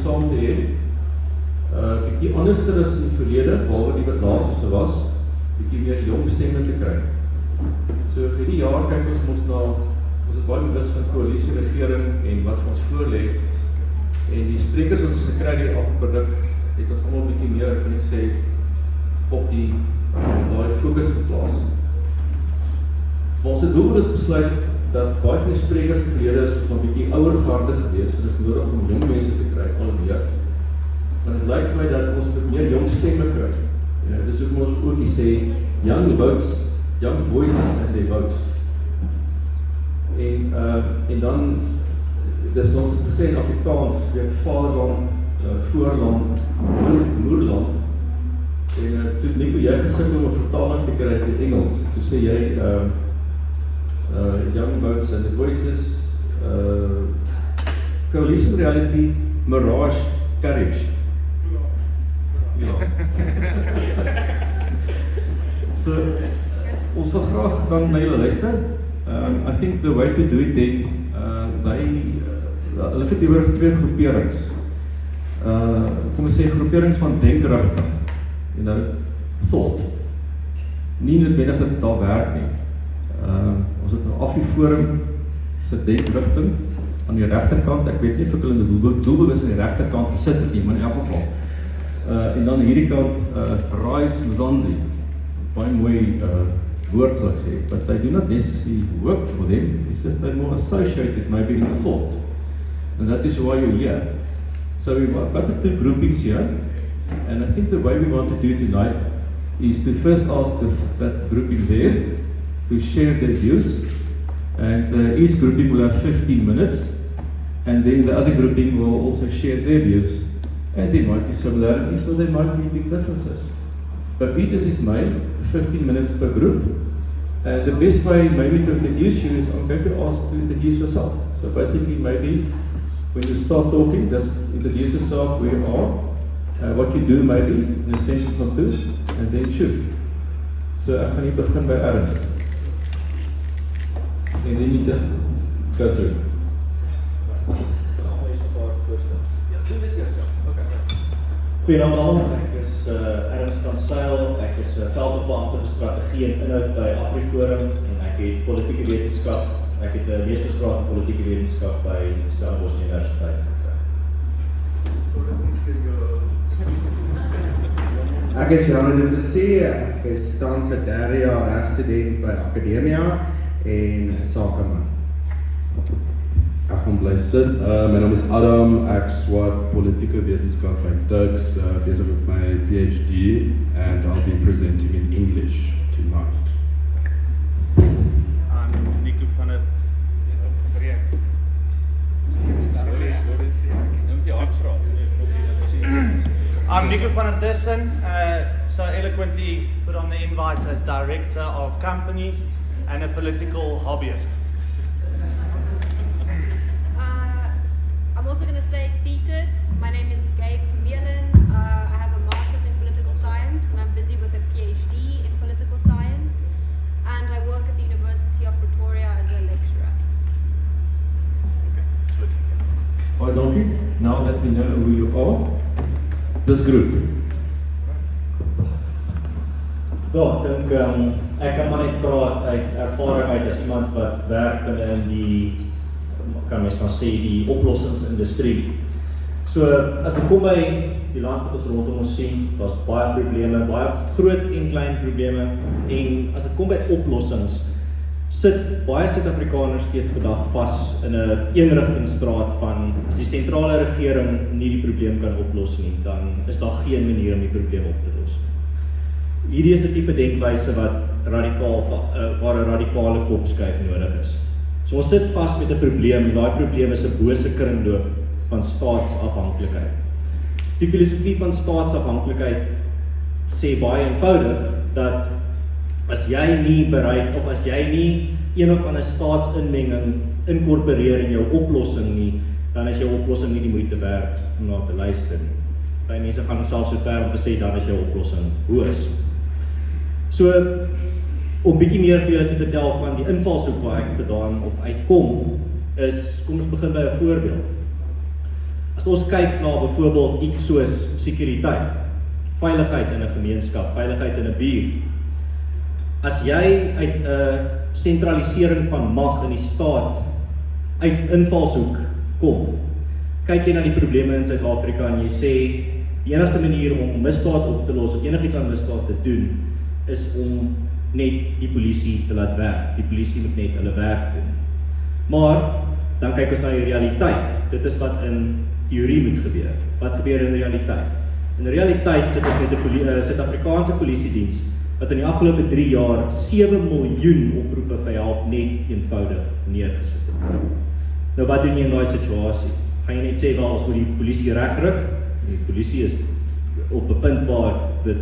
saam te hê. Bietjie anderster as in die verlede, behalwe die wat daar so was, bietjie meer jong stemme te kry. So vir die jaar kyk ons is baie bewus van coalitionregering en wat vir ons voorlê. En die sprekers wat ons gekry die afgeproduk, het ons allemaal bietjie meer, kan ek sê, op daai fokus geplaas. Maar ons doel is besluit dat baie van die sprekers in die verlede is ons nog bietjie ouer vaardig gewees, en dit is nodig om jong mense te kry, al meer. Maar het lyk vir my dat ons met meer jong stemme kry. Ja, dis ook ons ook die sê, young votes, young voices and they votes. En dan, dis ons het gesê in Afrikaans, weet vaderland, voorland, moerland. En toe Nico, jy gesukkel om 'n vertaling te kry vir Engels, toe sê jy, young votes and the voices, CoalitionReality, Mirage, courage. Ja. So, ons wil graag dan na julle luister. I think the way to do it then, hulle het hier twee groeperings. Kom ons sê groeperings van denkrigting. Thought. Nie noodwendig dat dit daar werk nie. Ons het 'n Afriforum se denkrigting aan die regterkant. Ek weet nie of ek hulle in die doelbewus aan die regterkant gesit het nie, maar in elk geval. En dan hierdie kant, Rise Mzansi. Baie mooi woord sal ek sê, but they do not necessarily work for them. It's just they're more associated maybe in thought. And that is why you're here. So we've got the two groupings here. And I think the way we want to do tonight is to first ask that grouping there to share their views. And each grouping will have 15 minutes. And then the other grouping will also share their views. And there might be similarities or there might be big differences. But Peter's is made 15 minutes per group. And the best way maybe to introduce you is I'm going to ask to introduce yourself. So basically maybe when you start talking, just introduce yourself, where you are, what you do maybe in a sentence or two, and then shoot. So ek gaan hier begin by Ernst. And then you just go through. Goedenavond allemaal, ek is Ernst van Sail, ek is veldbeampte vir strategie en inhoud by Afriforum en ek het politieke wetenskap, ek het 'n meestersgraad in politieke wetenskap by Stellenbosch Universiteit gekry. Ek is Jandré, ek is tans 'n derde jaar regstudent by Akademia en sakeman. Ek gaan bly sit. My naam is Adam, ek swat politieke wetenskap by Tuks, besig met my PhD, and I'll be presenting in English tonight. I'm Nico van het I'm Nico van der Dussen, so eloquently put on the invite as Director of Companies and a political hobbyist. I'm also going to stay seated. My name is Gabe from Vermeulen. I have a master's in political science and I'm busy with a PhD in political science. And I work at the University of Pretoria as a lecturer. Okay, it's working. Baie dankie. Now that we know who you are, this group. Ja, ek dink ek kan maar net praat uit ervaring uit as iemand wat werk binne die, kan mens maar sê, die oplossingsindustrie. So, as ek kom by die land wat ons rondom ons sien, daar's baie probleme, baie groot en klein probleme, en as ek kom by oplossings, sit baie Suid-Afrikaners steeds vandag vas in 'n eenrigtingstraat van, as die sentrale regering nie die probleem kan oplos nie, dan is daar geen manier om die probleem op te los. Hierdie is 'n tipe denkwyse wat waar 'n radikale kopskuif nodig is. So ons sit vas met 'n probleem, en daai probleem is 'n bose kringloop van staatsafhanklikheid. Die filosofie van staatsafhanklikheid sê baie eenvoudig dat as jy nie bereid of as jy nie een of ander staatsinmenging inkorporeer in jou oplossing nie, dan is jou oplossing nie die moeite werd om na te luister nie. Baie mense gaan selfs so ver om te sê dan is jou oplossing hoes. So om bietjie meer vir julle te vertel van die invalshoek waar ek vandaan of uitkom, is, kom ons begin by 'n voorbeeld. As ons kyk na byvoorbeeld iets soos sekuriteit, veiligheid in 'n gemeenskap, veiligheid in 'n buurt. As jy uit 'n sentralisering van mag in die staat uit invalshoek kom, kyk jy na die probleme in Suid-Afrika en jy sê die enigste manier om misdaad op te los of enigiets aan misdaad te doen is om net die polisie te laat werk. Die polisie moet net hulle werk doen. Maar dan kyk ons na die realiteit. Dit is wat in teorie moet gebeur. Wat gebeur in realiteit? In realiteit sit ons met 'n Suid-Afrikaanse polisiediens wat in die afgelope 3 jaar 7 miljoen oproepe vir help net eenvoudig neergesit het. Nou wat doen jy in daai situasie? Gaan jy net sê wel ons moet die polisie regryk? Die polisie is op 'n punt waar dit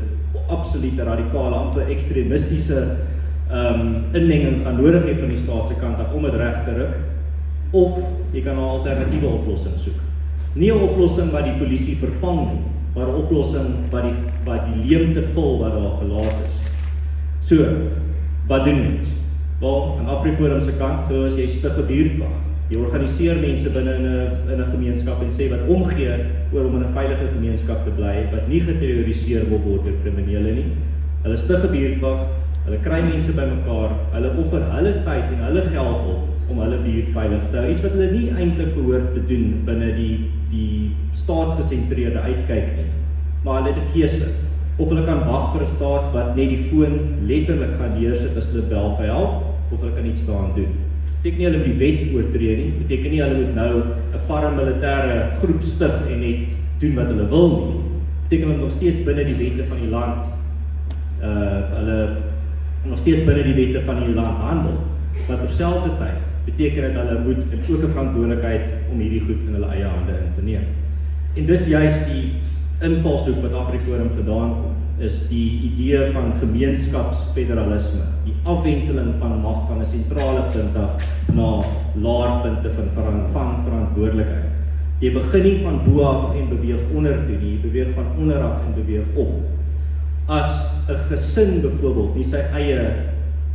absolute radikale, amper ekstremistiese inmenging gaan nodig hê van die staat se kant af om dit reg te ruk, of jy kan 'n alternatiewe oplossing soek. Nie 'n oplossing wat die polisie vervang nie, maar 'n oplossing wat die leemte vul wat daar gelaat is. So, wat doen mens? Wel, aan Afriforum se kant, as jy stige buurtwag, jy organiseer mense binne in 'n gemeenskap en sê wat omgee oor om in 'n veilige gemeenskap te bly, wat nie geterroriseer wil word deur kriminele nie. Hulle stige buurtwag, hulle kry mense bymekaar, hulle offer hulle tyd en hulle geld op om hulle buurt veilig te hou. Iets wat hulle nie eintlik behoort te doen binne die staatsgesentreerde uitkyk nie. Maar hulle het 'n keuse. Of hulle kan wag vir 'n staat wat net die foon letterlik gaan neersit as hulle bel vir help, of hulle kan iets daaraan doen. Beteken nie hulle moet die wet oortree nie, beteken nie hulle moet nou 'n paramilitêre groep stig en net doen wat hulle wil nie. Beteken hulle nog steeds binne die wette van die land, hulle nog steeds binne die wette van die land handel. Maar terselfdertyd beteken dit hulle moet ook 'n verantwoordelikheid om hierdie goed in hulle eie hande in te neem. En dis juist die invalshoek wat Afriforum vandaan kom, is die idee van gemeenskapsfederalisme, die afwenteling van mag van 'n sentrale punt af na laerpunte van verantwoordelikheid. Jy begin nie van bo af en beweeg onder toe nie, jy beweeg van onder af en beweeg op. As 'n gesin byvoorbeeld nie sy eie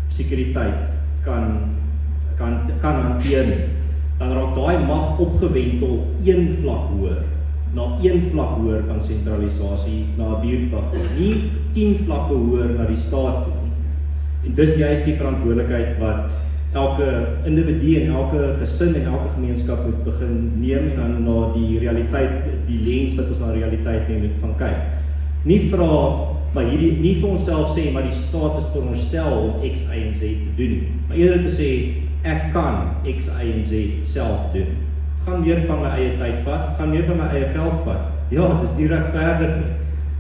sekuriteit kan hanteer nie, dan raak daai mag opgewentel een vlak hoër, na een vlak hoër van sentralisasie na 'n buurtwag, nie 10 vlakke hoër na die staat toe nie. En dis juist die verantwoordelikheid wat elke individu en elke gesin en elke gemeenskap moet begin neem en dan na die realiteit, die lens wat ons na realiteit neem moet gaan kyk. Nie vir onsself sê, maar die staat is veronderstel om X, Y en Z te doen. Maar eerder te sê, ek kan X, Y en Z self doen. Gaan meer van my eie tyd vat, gaan meer van my eie geld vat. Ja, dit is nie regverdig nie.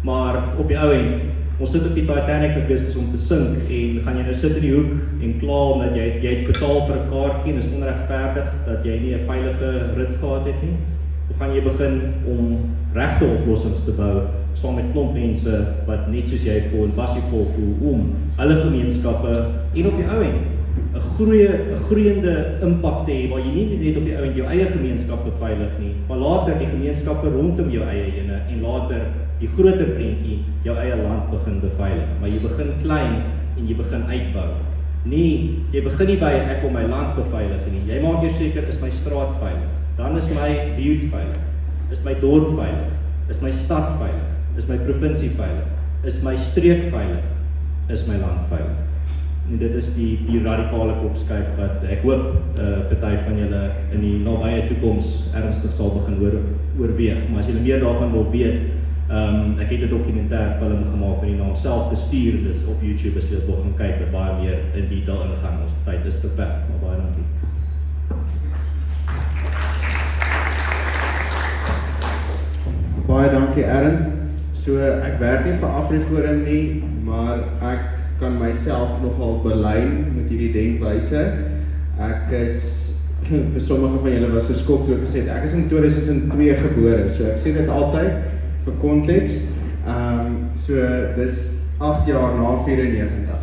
Maar op die ou end, ons sit op die Titanic wat besig is om te sink en gaan jy nou sit in die hoek en kla omdat jy het betaal vir 'n kaartjie en is onregverdig dat jy nie 'n veilige rit gehad het nie? Of gaan jy begin om regte oplossings te bou saam met klomp mense wat net soos jy voel en passievol voel om hulle gemeenskappe en op die ou end 'n groeiende impak te hê waar jy nie net op die ou end jou eie gemeenskap beveilig nie, maar later die gemeenskappe rondom jou eie ene en later die groter prentjie jou eie land begin beveilig. Maar jy begin klein en jy begin uitbou. Nee, jy begin nie by ek wil my land beveilig nie. Jy maak eers seker is my straat veilig. Dan is my buurt veilig. Is my dorp veilig? Is my stad veilig? Is my provinsie veilig? Is my streek veilig? Is my land veilig? En dit is die radikale kopskuif wat ek hoop party van julle in die nabye toekoms ernstig sal begin oorweeg. Maar as julle meer daarvan wil weet, ek het 'n dokumentêr film gemaak met die naam Self Bestuur, dis op YouTube as jy dit wil gaan kyk, wat baie meer in detail ingaan. Ons tyd is beperk, maar baie dankie. Baie dankie Ernst. So ek werk nie vir Afriforum nie, maar ek kan myself nogal belyn met hierdie denkwyse. Ek is, vir sommige van julle was geskok toe ek gesê het, ek is in 2002 gebore, so ek sê dit altyd vir konteks. So dis 8 jaar na 94.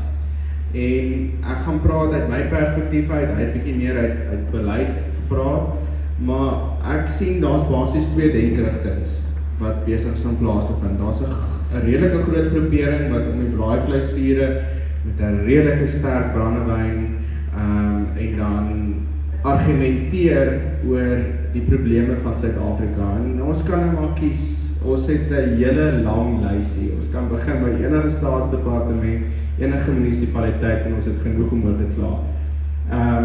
En ek gaan praat uit my perspektief uit, hy het bietjie meer uit beleid gepraat, maar ek sien daar's basies 2 denkrigtings wat besig is om plaas te vind. Daar's 'n redelike groot groepering wat om die braaivleisvure met 'n redelike sterk brandewyn en dan argumenteer oor die probleme van Suid-Afrika. En ons kan nou maar kies, ons het 'n hele lang lysie. Ons kan begin by enige staatsdepartement, enige munisipaliteit en ons het genoeg om oor te kla.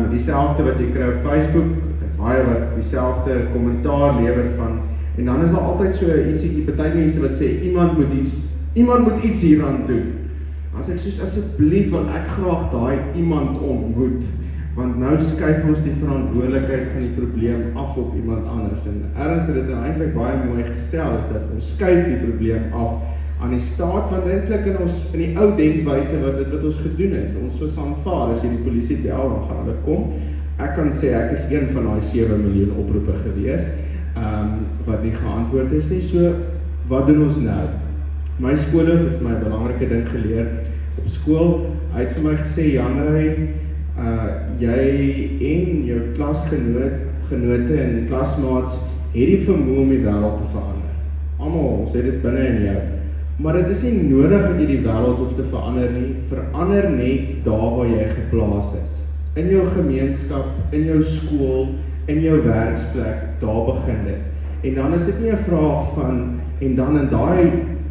Dieselfde wat jy kry op Facebook, baie wat dieselfde kommentaar lewer van, en dan is daar altyd so ietsie, party mense wat sê, iemand moet iets hieraan doen. As ek soos, asseblief wil ek graag daai iemand ontmoet, want nou skuif ons die verantwoordelikheid van die probleem af op iemand anders. En Ernst het dit nou eintlik baie mooi gestel, is dat ons skuif die probleem af aan die staat, want eintlik in die ou denkwyse was dit wat ons gedoen het. Ons was aanvaar, as jy die polisie bel, dan gaan hulle kom. Ek kan sê, ek is een van daai 7 miljoen oproepe gewees, wat nie geantwoord is nie. So, wat doen ons nou? My skoolhoof het my 'n belangrike ding geleer op skool. Hy het vir my gesê, Jandré, jy en jou klasgenote en klasmaats het die vermoë om die wêreld te verander. Almal, ons het dit binne in jou. Maar dit is nie nodig dat jy die wêreld hoef te verander nie. Verander net daar waar jy geplaas is. In jou gemeenskap, in jou skool, in jou werksplek, daar begin dit. En dan is dit nie 'n vraag van, en dan in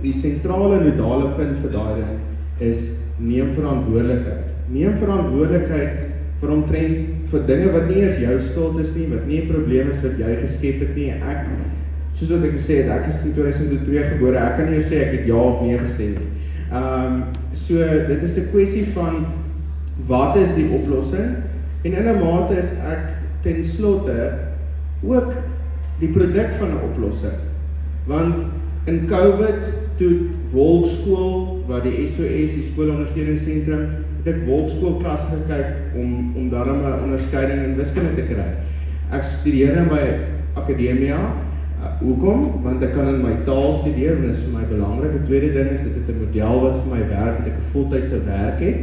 die sentrale nodale punt vir daai ding, is neem verantwoordelikheid. Neem verantwoordelikheid vir omtrent vir dinge wat nie eens jou skuld is nie, wat nie 'n probleem is wat jy geskep het nie. Soos wat ek gesê het, ek is in 2002 gebore, ek kan nie sê ek het ja of nee gestem nie. So dit is 'n kwessie van, wat is die oplossing? En in 'n mate is ek ten slotte ook die produk van 'n oplossing. Want in COVID toe Wolkskool, wat die SOS, die skoolondersteuningssentrum, het ek Wolkskoolklas gekyk om daarom 'n onderskeiding in wiskunde te kry. Ek studeer in my Akademia. Hoekom? Want ek kan in my taal studeer, en dit is vir my belangrik. Die tweede ding is, dit het 'n model wat vir my werk, dat ek 'n voltydse werk het.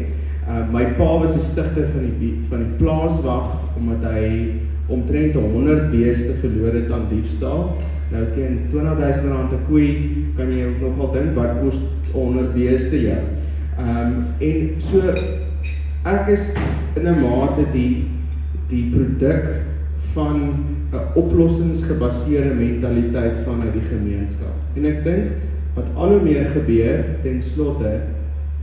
My pa was 'n stigter van die plaaswag, omdat hy omtrent 100 beeste verloor het aan diefstal. Nou teen R20.000 'n koei, kan jy ook nogal dink, wat kost 100 beeste jou. En so, ek is in 'n mate die produk van 'n oplossingsgebaseerde mentaliteit vanuit die gemeenskap. En ek dink, wat al hoe meer gebeur, ten slotte,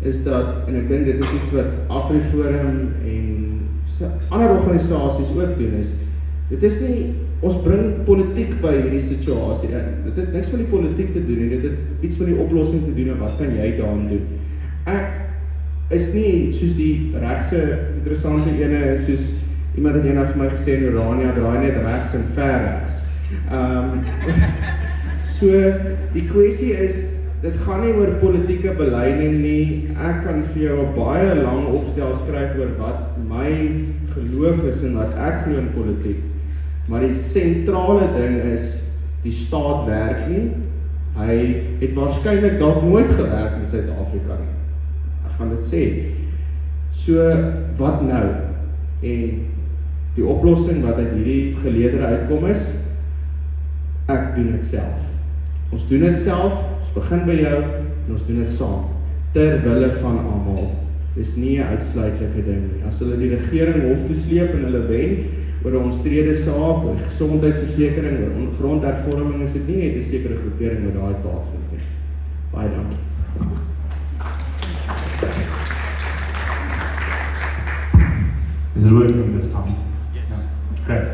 is dat, en ek dink dit is iets wat Afriforum en ander organisasies ook doen, is, dit is nie, ons bring politiek by hierdie situasie in. Dit het niks met die politiek te doen, en dit het iets met die oplossing te doen, en wat kan jy daaraan doen? Ek is nie soos die regse interessante ene, soos iemand het eendag vir my gesê, in Urania draai net regs en ver regs. So, die kwessie is, dit gaan nie oor politieke beleiding nie. Ek kan vir jou 'n baie lang opstel skryf oor wat my geloof is en wat ek glo in politiek. Maar die sentrale ding is, die staat werk nie. Hy het waarskynlik dalk nooit gewerk in Suid-Afrika nie. Ek gaan dit sê. So, wat nou? En die oplossing wat uit hierdie geleedere uitkom is, ek doen dit self. Ons doen dit self, ons begin by jou, en ons doen dit saam. Ter wille van almal. Dis nie 'n uitsluitlike ding nie. As hulle die regering hof toe sleep en hulle wen, oor 'n omstrede saak, oor gesondheidsversekering, oor grondhervorming, is dit nie net 'n sekere groepering wat daai pad vind nie. Baie dankie. Is it working this time? Yes. No. Great.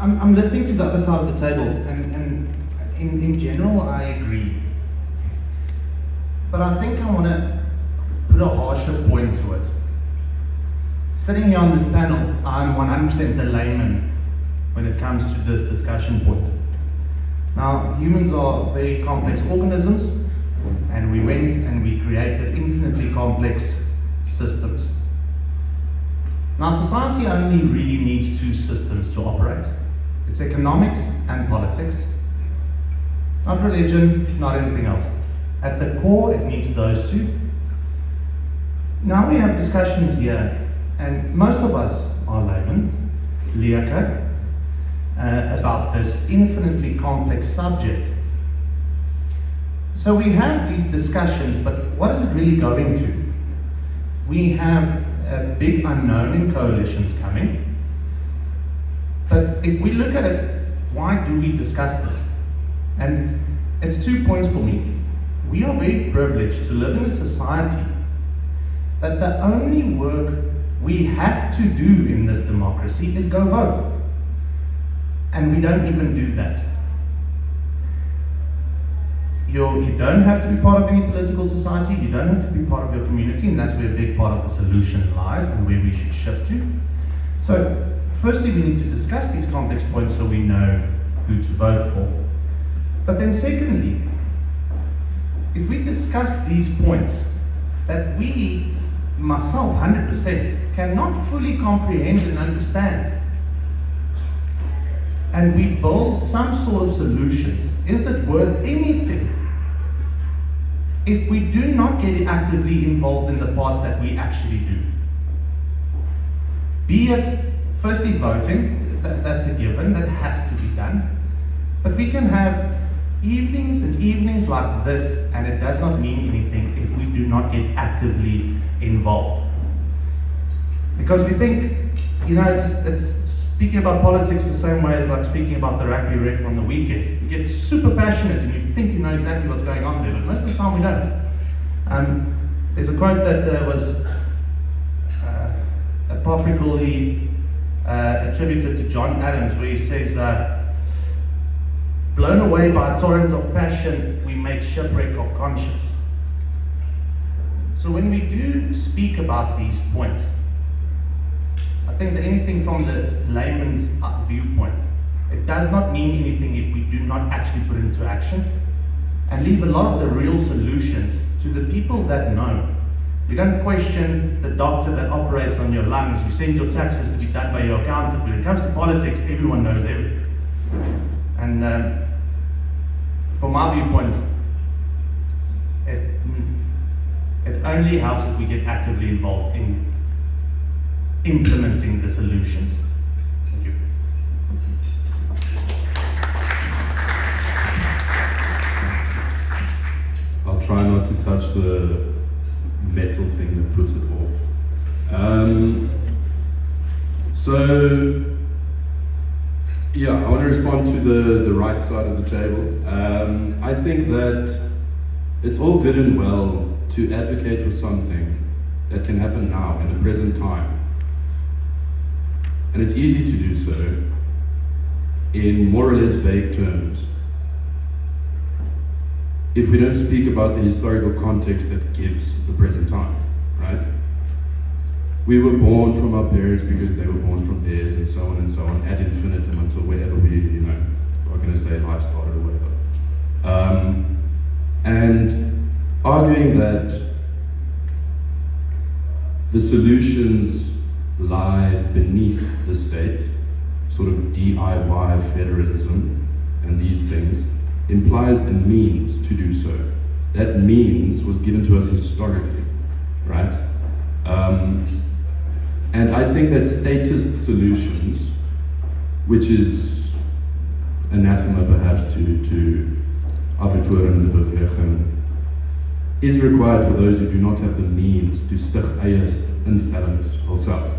I'm listening to the other side of the table, and in general I agree. But I think I want to put a harsher point to it. Sitting here on this panel, I'm 100% the layman when it comes to this discussion point. Now, humans are very complex organisms, and we went and we created infinitely complex systems. Now, society only really needs two systems to operate. It's economics and politics. Not religion, not anything else. At the core, it needs those two. Now we have discussions here, and most of us are laymen, leerke, about this infinitely complex subject. So we have these discussions, but what is it really going to? We have a big unknown in coalitions coming. But if we look at it, why do we discuss this? And it's 2 points for me. We are very privileged to live in a society that the only work we have to do in this democracy is go vote. And we don't even do that. You don't have to be part of any political society, you don't have to be part of your community, and that's where a big part of the solution lies and where we should shift to. So, firstly, we need to discuss these complex points so we know who to vote for. But then secondly, if we discuss these points that we, myself 100%, cannot fully comprehend and understand, and we build some sort of solutions, is it worth anything if we do not get actively involved in the parts that we actually do? Be it, firstly, voting, that's a given, that has to be done. But we can have evenings and evenings like this, and it does not mean anything if we do not get actively involved. Because we think, it's speaking about politics the same way as like speaking about the rugby ref on the weekend. You get super passionate and you think you know exactly what's going on there, but most of the time we don't. There's a quote that was apocryphally attributed to John Adams, where he says, blown away by a torrent of passion, we make shipwreck of conscience. So when we do speak about these points, I think that anything from the layman's viewpoint, it does not mean anything if we do not actually put it into action and leave a lot of the real solutions to the people that know. You don't question the doctor that operates on your lungs. You send your taxes to be done by your accountant. When it comes to politics, everyone knows everything. And from my viewpoint, it only helps if we get actively involved in implementing the solutions. Thank you. I'll try not to touch the metal thing that puts it off. So, yeah, I want to respond to the right side of the table. I think that it's all good and well to advocate for something that can happen now, in the present time. And it's easy to do so in more or less vague terms if we don't speak about the historical context that gives the present time, right? We were born from our parents because they were born from theirs, and so on, ad infinitum, until wherever we, are going to say life started or whatever. And arguing that the solutions lie beneath the state, sort of DIY federalism and these things, implies a means to do so. That means was given to us historically, right? And I think that statist solutions, which is anathema perhaps to Afriforum and Rise Mzansi, is required for those who do not have the means to stig eie instellings self,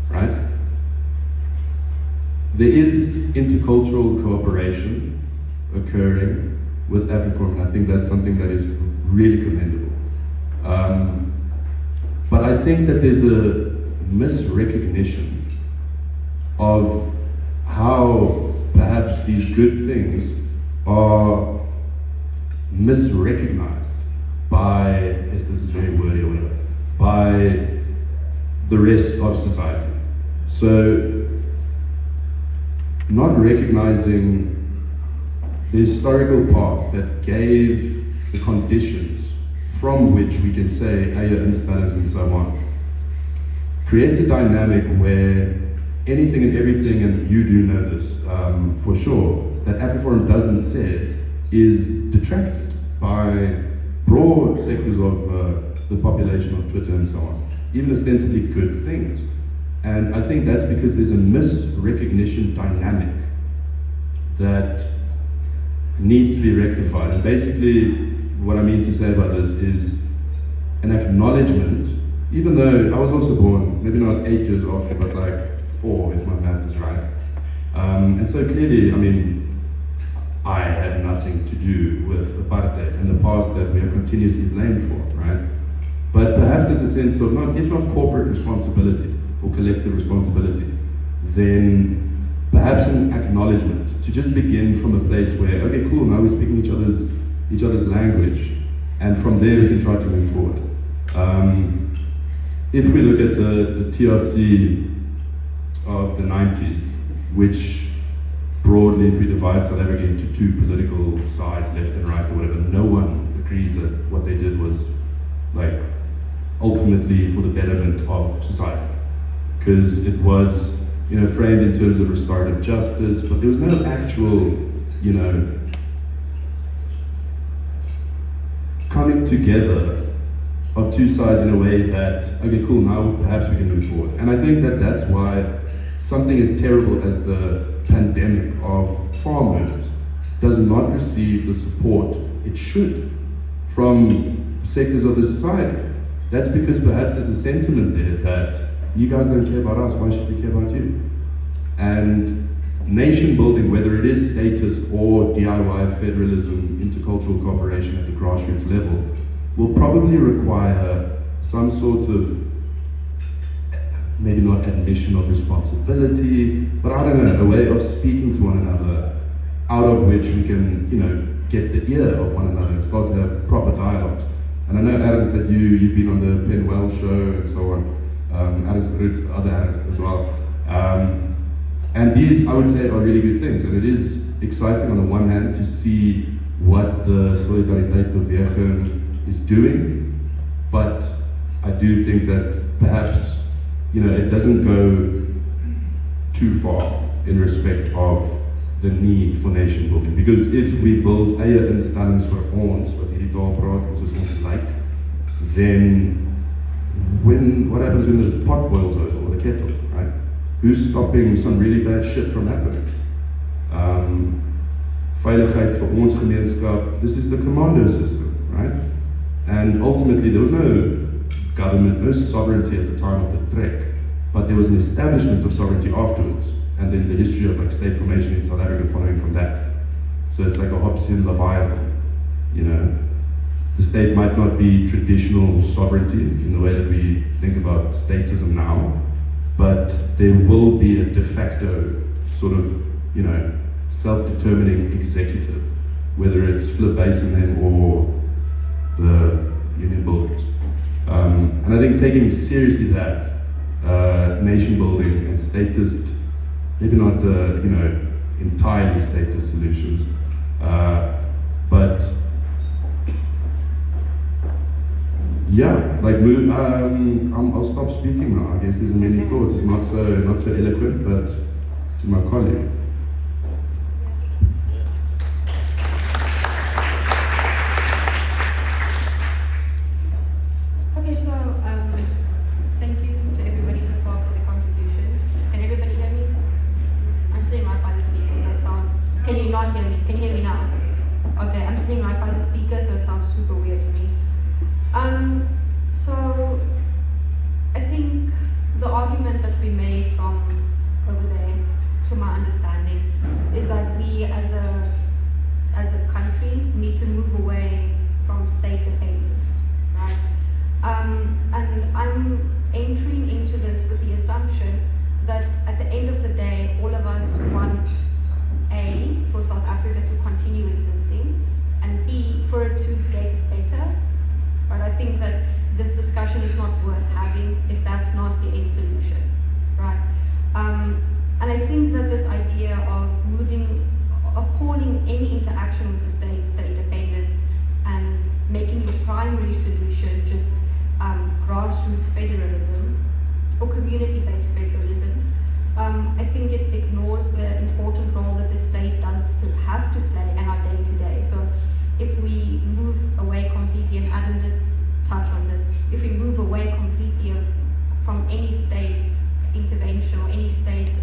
right? There is intercultural cooperation occurring with Afriforum, and I think that's something that is really commendable. But I think that there's a misrecognition of how perhaps these good things are misrecognized by, yes, this is very wordy or whatever, by the rest of society. So, not recognizing the historical path that gave the conditions from which we can say eie instellings and so on, creates a dynamic where anything and everything, and you do know this for sure, that Afriforum does and says is detracted by broad sectors of the population of Twitter and so on, even ostensibly good things. And I think that's because there's a misrecognition dynamic that needs to be rectified. And basically, what I mean to say about this is an acknowledgement, even though I was also born, maybe not 8 years after, but like 4, if my maths is right. And so clearly, I mean, I had nothing to do with apartheid and the past that we are continuously blamed for, right? But perhaps there's a sense of, if not corporate responsibility or collective responsibility, then perhaps an acknowledgement to just begin from a place where, okay, cool, now we're speaking each other's language, and from there we can try to move forward. If we look at the TRC of the 90s, which broadly, if we divide South Africa into two political sides, left and right or whatever, no one agrees that what they did was like ultimately for the betterment of society. Because it was, framed in terms of restorative justice, but there was no actual, coming together of two sides in a way that, okay, cool, now perhaps we can move forward. And I think that that's why something as terrible as the pandemic of farm murders does not receive the support it should from sectors of the society. That's because perhaps there's a sentiment there that you guys don't care about us, why should we care about you? And nation building, whether it is status or DIY federalism, intercultural cooperation at the grassroots level, will probably require some sort of, maybe not admission of responsibility, but I don't know, a way of speaking to one another, out of which we can, get the ear of one another and start to have proper dialogues. And I know, Ernst, that you've been on the Penwell show and so on, Ernst Roots, the other Ernst as well. And these, I would say, are really good things. And it is exciting on the one hand to see what the Solidariteit Beweging is doing, but I do think that perhaps, it doesn't go too far in respect of the need for nation building. Because if we build eie instellings vir ons, wat hierdie taal praat, ons is ons like, then what happens when the pot boils over, or the kettle, right? Who's stopping some really bad shit from happening? Veiligheid vir ons gemeenskap, this is the commando system, right? And ultimately there was no government, no sovereignty at the time of the trek, but there was an establishment of sovereignty afterwards, and then the history of state formation in South Africa following from that. So it's like a Hobbesian Leviathan, The state might not be traditional sovereignty in the way that we think about statism now, but there will be a de facto sort of, self-determining executive, whether it's Flip Basin then or the union builders. And I think taking seriously that, nation building and statist, maybe not entirely statist solutions, but yeah, I'll stop speaking now. I guess there's many thoughts. It's not so eloquent, but to my colleague. Okay, so thank you to everybody so far for the contributions. Can everybody hear me? I'm sitting right by the speaker, so it sounds. Can you not hear me? Can you hear me now? Okay, I'm sitting right by the speaker, so it sounds super weird to me. So I think the argument that's been made from over there, to my understanding, is that we as a country need to move away from state dependence, right? And I'm entering into this with the assumption that at the end of the day, all of us want A, for South Africa to continue existing, and B, for it to get better. But I think that this discussion is not worth having if that's not the end solution, right? And I think that this idea of calling any interaction with the state dependence, and making your primary solution just grassroots federalism or community-based federalism, I think it ignores the important role that the state does have to play in our day-to-day. So if we move away completely, and Adam did touch on this, if we move away completely from any state intervention or any state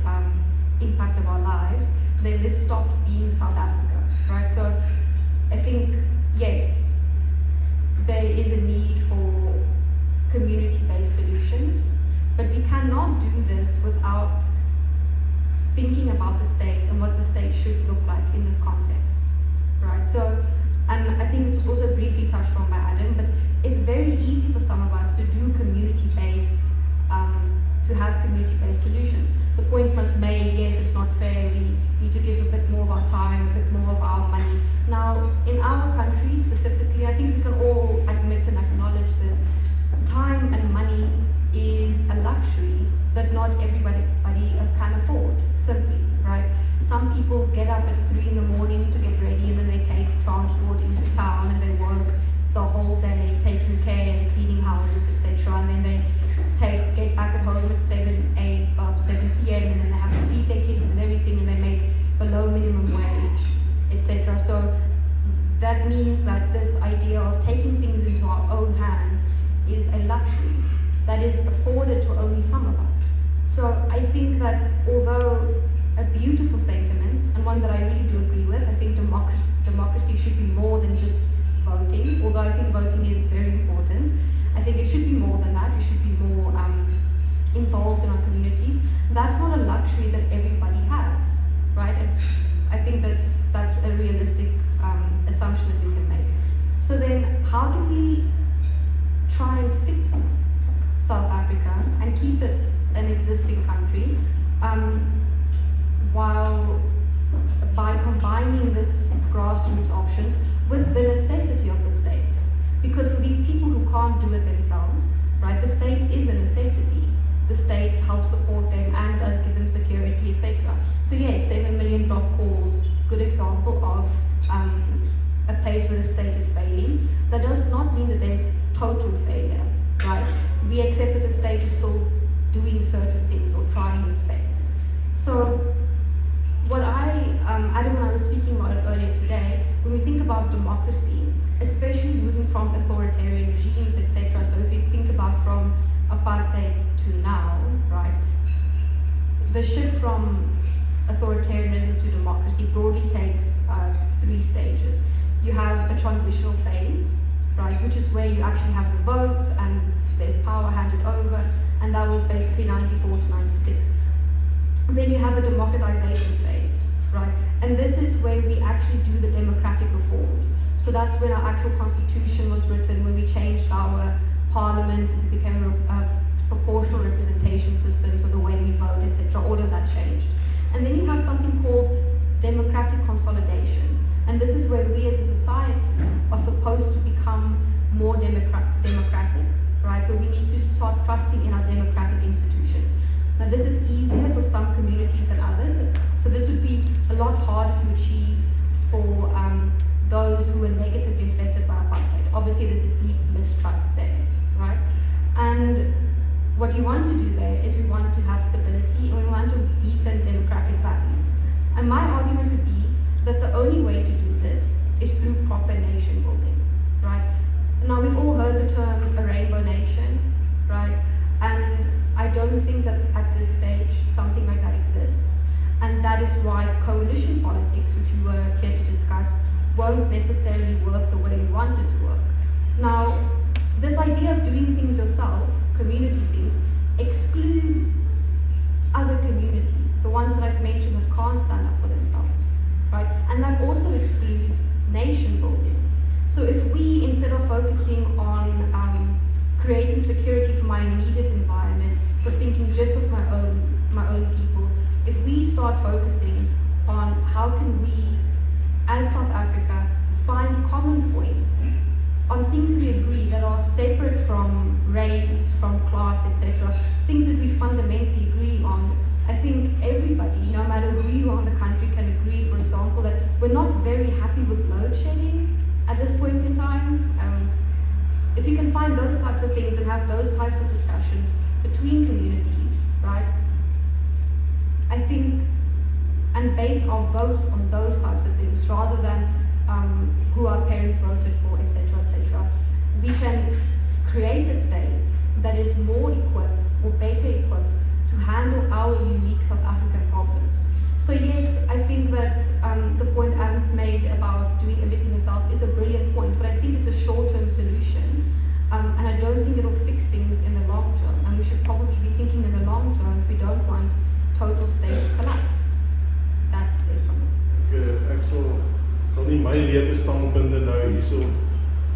impact of our lives, then this stops being South Africa, right? So I think, yes, there is a need for community-based solutions, but we cannot do this without thinking about the state and what the state should look like in this context, right? So, and I think this was also briefly touched on by Adam, but it's very easy for some of us to do community-based, to have community-based solutions. The point was made, yes, it's not fair, we need to give a bit more of our time, a bit more of our money. Now, in our country specifically, I think we can all admit and acknowledge this, time and money is a luxury that not everybody can afford, simply, right? Some people get up at 3 in the morning to get ready and then they take transport into town and they work the whole day taking care and cleaning houses, etc. And then they get back at home at 7 p.m. and then they have to feed their kids and everything and they make below minimum wage, etc. So that means that this idea of taking things into our own hands is a luxury that is afforded to only some of us. So I think that although a beautiful sentiment, and one that I really do agree with, I think democracy should be more than just voting, although I think voting is very important. I think it should be more than that. We should be more involved in our communities. That's not a luxury that everybody has, right? And I think that that's a realistic assumption that we can make. So then, how do we try and fix South Africa and keep it an existing country, while by combining this grassroots options with the necessity of the state? Because for these people who can't do it themselves, right, the state is a necessity. The state helps support them and does give them security, etc. So yes, 7 million drop calls, good example of a place where the state is failing. That does not mean that there's total failure, right? We accept that the state is still doing certain things or trying its best. So what Adam and I were speaking about it earlier today, when we think about democracy, especially moving from authoritarian regimes, etc. So if you think about from apartheid to now, right, the shift from authoritarianism to democracy broadly takes 3 stages. You have a transitional phase, right, which is where you actually have the vote and there's power handed over, and that was basically 94 to 96. Then you have a democratization phase, right, and this is where we actually do the democratic reforms. So that's when our actual constitution was written, when we changed our parliament, it became a proportional representation system, so the way we vote, etc., all of that changed. And then you have something called democratic consolidation, and this is where we as a society are supposed to become more democratic, right, where we need to start trusting in our democratic institutions. Now this is easier for some communities than others, so this would be a lot harder to achieve for those who are negatively affected by apartheid. Obviously there's a deep mistrust there, right? And what we want to do there is we want to have stability and we want to deepen democratic values. And my argument would be that the only way to do this is through proper nation building, right? Now we've all heard the term a rainbow nation, right? And I don't think that at this stage something like that exists. And that is why coalition politics, which we were here to discuss, won't necessarily work the way we want it to work. Now, this idea of doing things yourself, community things, excludes other communities, the ones that I've mentioned that can't stand up for themselves, right? And that also excludes nation building. So if we, instead of focusing on creating security for my immediate environment, but thinking just of my own people, if we start focusing on how can we, as South Africa, find common points on things we agree that are separate from race, from class, etc., things that we fundamentally agree on, I think everybody, no matter who you are in the country, can agree, for example, that we're not very happy with load shedding at this point in time. If you can find those types of things and have those types of discussions between communities, right, I think, and base our votes on those types of things rather than who our parents voted for, etc., etc., we can create a state that is more equipped or better equipped to handle our unique South African problems. So yes, I think that the point Ernst made about doing everything yourself is a brilliant point, but I think it's a short-term solution, and I don't think it'll fix things in the long term, and we should probably be thinking in the long term if we don't want total state collapse. sal nie my leuke standpunte nou hierso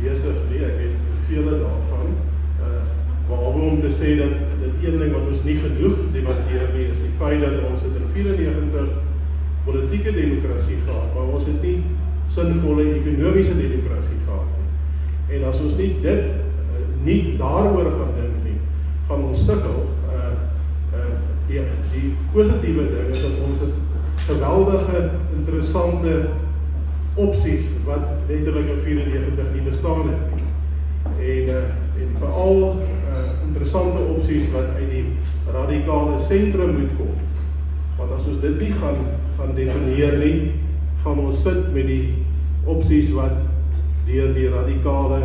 besig nie, ek het vele daarvan, behalwe om te sê dat dit een ding wat ons nie genoeg debatteer nie, is die feit dat ons het in 94 politieke demokrasie gehad, maar ons het nie sinvolle ekonomiese demokrasie gehad nie. En as ons nie dit nie daaroor gaan dink nie, gaan ons sukkel. Die positiewe ding is dat ons het geweldige, interessante opsies wat letterlik in 94 nie bestaan het nie. En veral interessante opsies wat uit die radikale sentrum moet kom. Want as ons dit nie gaan definieer nie, gaan ons sit met die opsies wat deur die radikale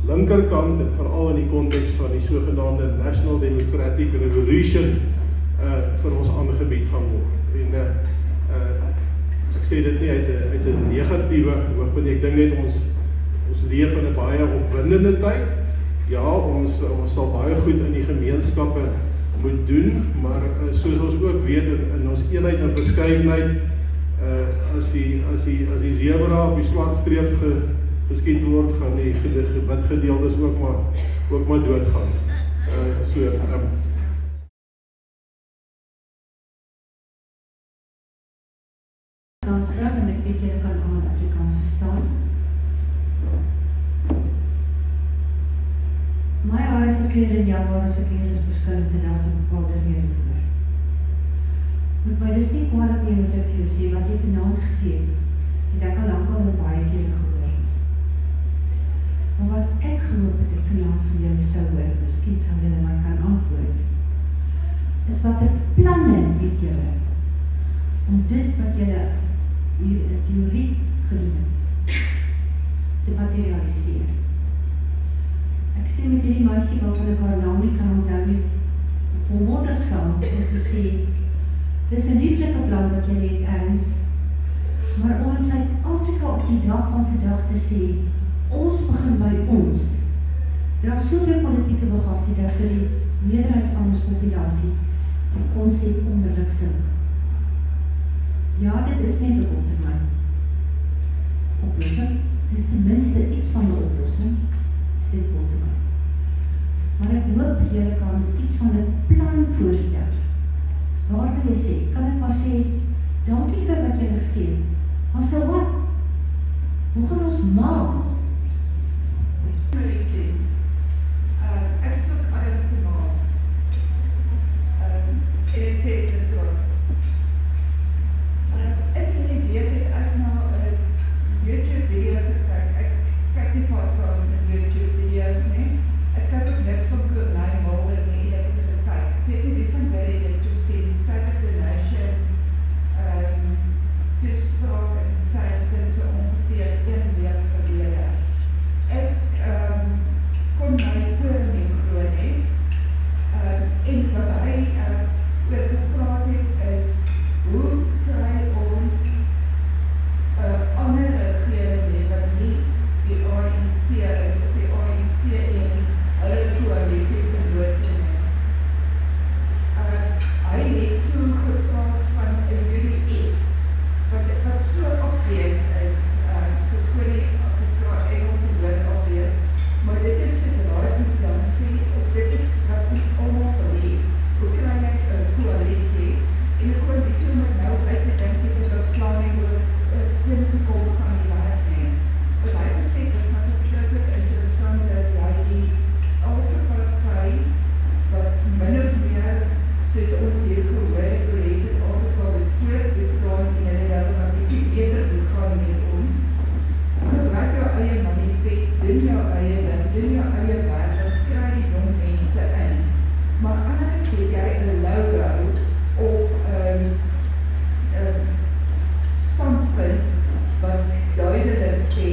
linkerkant en veral in die konteks van die sogenaamde National Democratic Revolution vir ons aangebied gaan word. En ek sê dit nie uit 'n negatiewe oogpunt, ek dink net ons leef in 'n baie opwindende tyd. Ja, ons sal baie goed in die gemeenskappe moet doen, maar soos ons ook weet in ons eenheid en verskeidenheid, as die zebra op die swart streep geskiet word, gaan die witgedeeltes ook maar doodgaan. En ek weet julle kan allemaal Afrikaans verstaan. My haar is 'n keer en jou haar is 'n keer verskillend en daar is 'n bepaalde rede voor. Moet my dus nie kwaad opneem as ek vir jou sê wat jy vanaand gesê het ek al lang al in baie kere gehoor. Maar wat ek gehoop het ek vanaand van julle sou hoor, miskien sal julle my kan antwoord, is wat ek planne het julle om dit wat julle hier in theorie genoem het, te materialiseer. Ek stem met hierdie meisie waarvan ek haar naam nie kan onthou nie, volmondig saam om te sê, dis 'n lieflike plan wat jy het, Ernst, maar om in Suid-Afrika op die dag van vandag te sê, ons begin by ons, dra soveel politieke bagasie dat vir die meerderheid van ons populasie die konsep onmiddellik sink. Ja, dit is net 'n korttermyn oplossing. Dit is ten minste iets van 'n oplossing. Dit is net korttermyn. Maar ek hoop julle kan iets van 'n plan voorstel. Dus waar wil jy sê? Kan ek maar sê, dankie vir wat julle gesê het. Maar so wat? Hoe gaan ons maak? Ek is ook Adam se ma. En ek sê dit trots. Ek het die week het ek na YouTube video gekyk. Ek kyk nie podcasts en YouTube video's nie. Ek kyk ook niks van Vermeulen nie, ek het gekyk. Ek weet nie wie van julle dit gesien, State of the Nation, toespraak en sentence so ongeveer 1 week gelede. Ek kon my oor nie glo nie. En wat hy oor gepraat het is, hoe kry ons ander regering wat nie die ANC is, of die ANC en hulle coalisie verloot nie. Hy het toe gepraat van 'n UDF, wat so obvious is, verskoon die Engelse woord obvious, maar dit is soos Rise Mzansi, of dit is wat ons allemaal beleef. Hoe kry jy 'n coalisie? En die coalisie moet nou uit te dink het op 'n planning oor een te kom kan die werk neem. Wat hy gesê het, is maar verskriklik interessant dat jy die oude partij, wat min of meer, soos ons hier gehoor het, lees het altijd voortbestaan en hulle dat wat bietjie beter moet gaan met ons. Gebruik jou eie manifest, doen jou eie ding, doen jou eie werk, en kry die jong mense in. Maar anders het jy 'n logo of standpunt wat duidelik sê,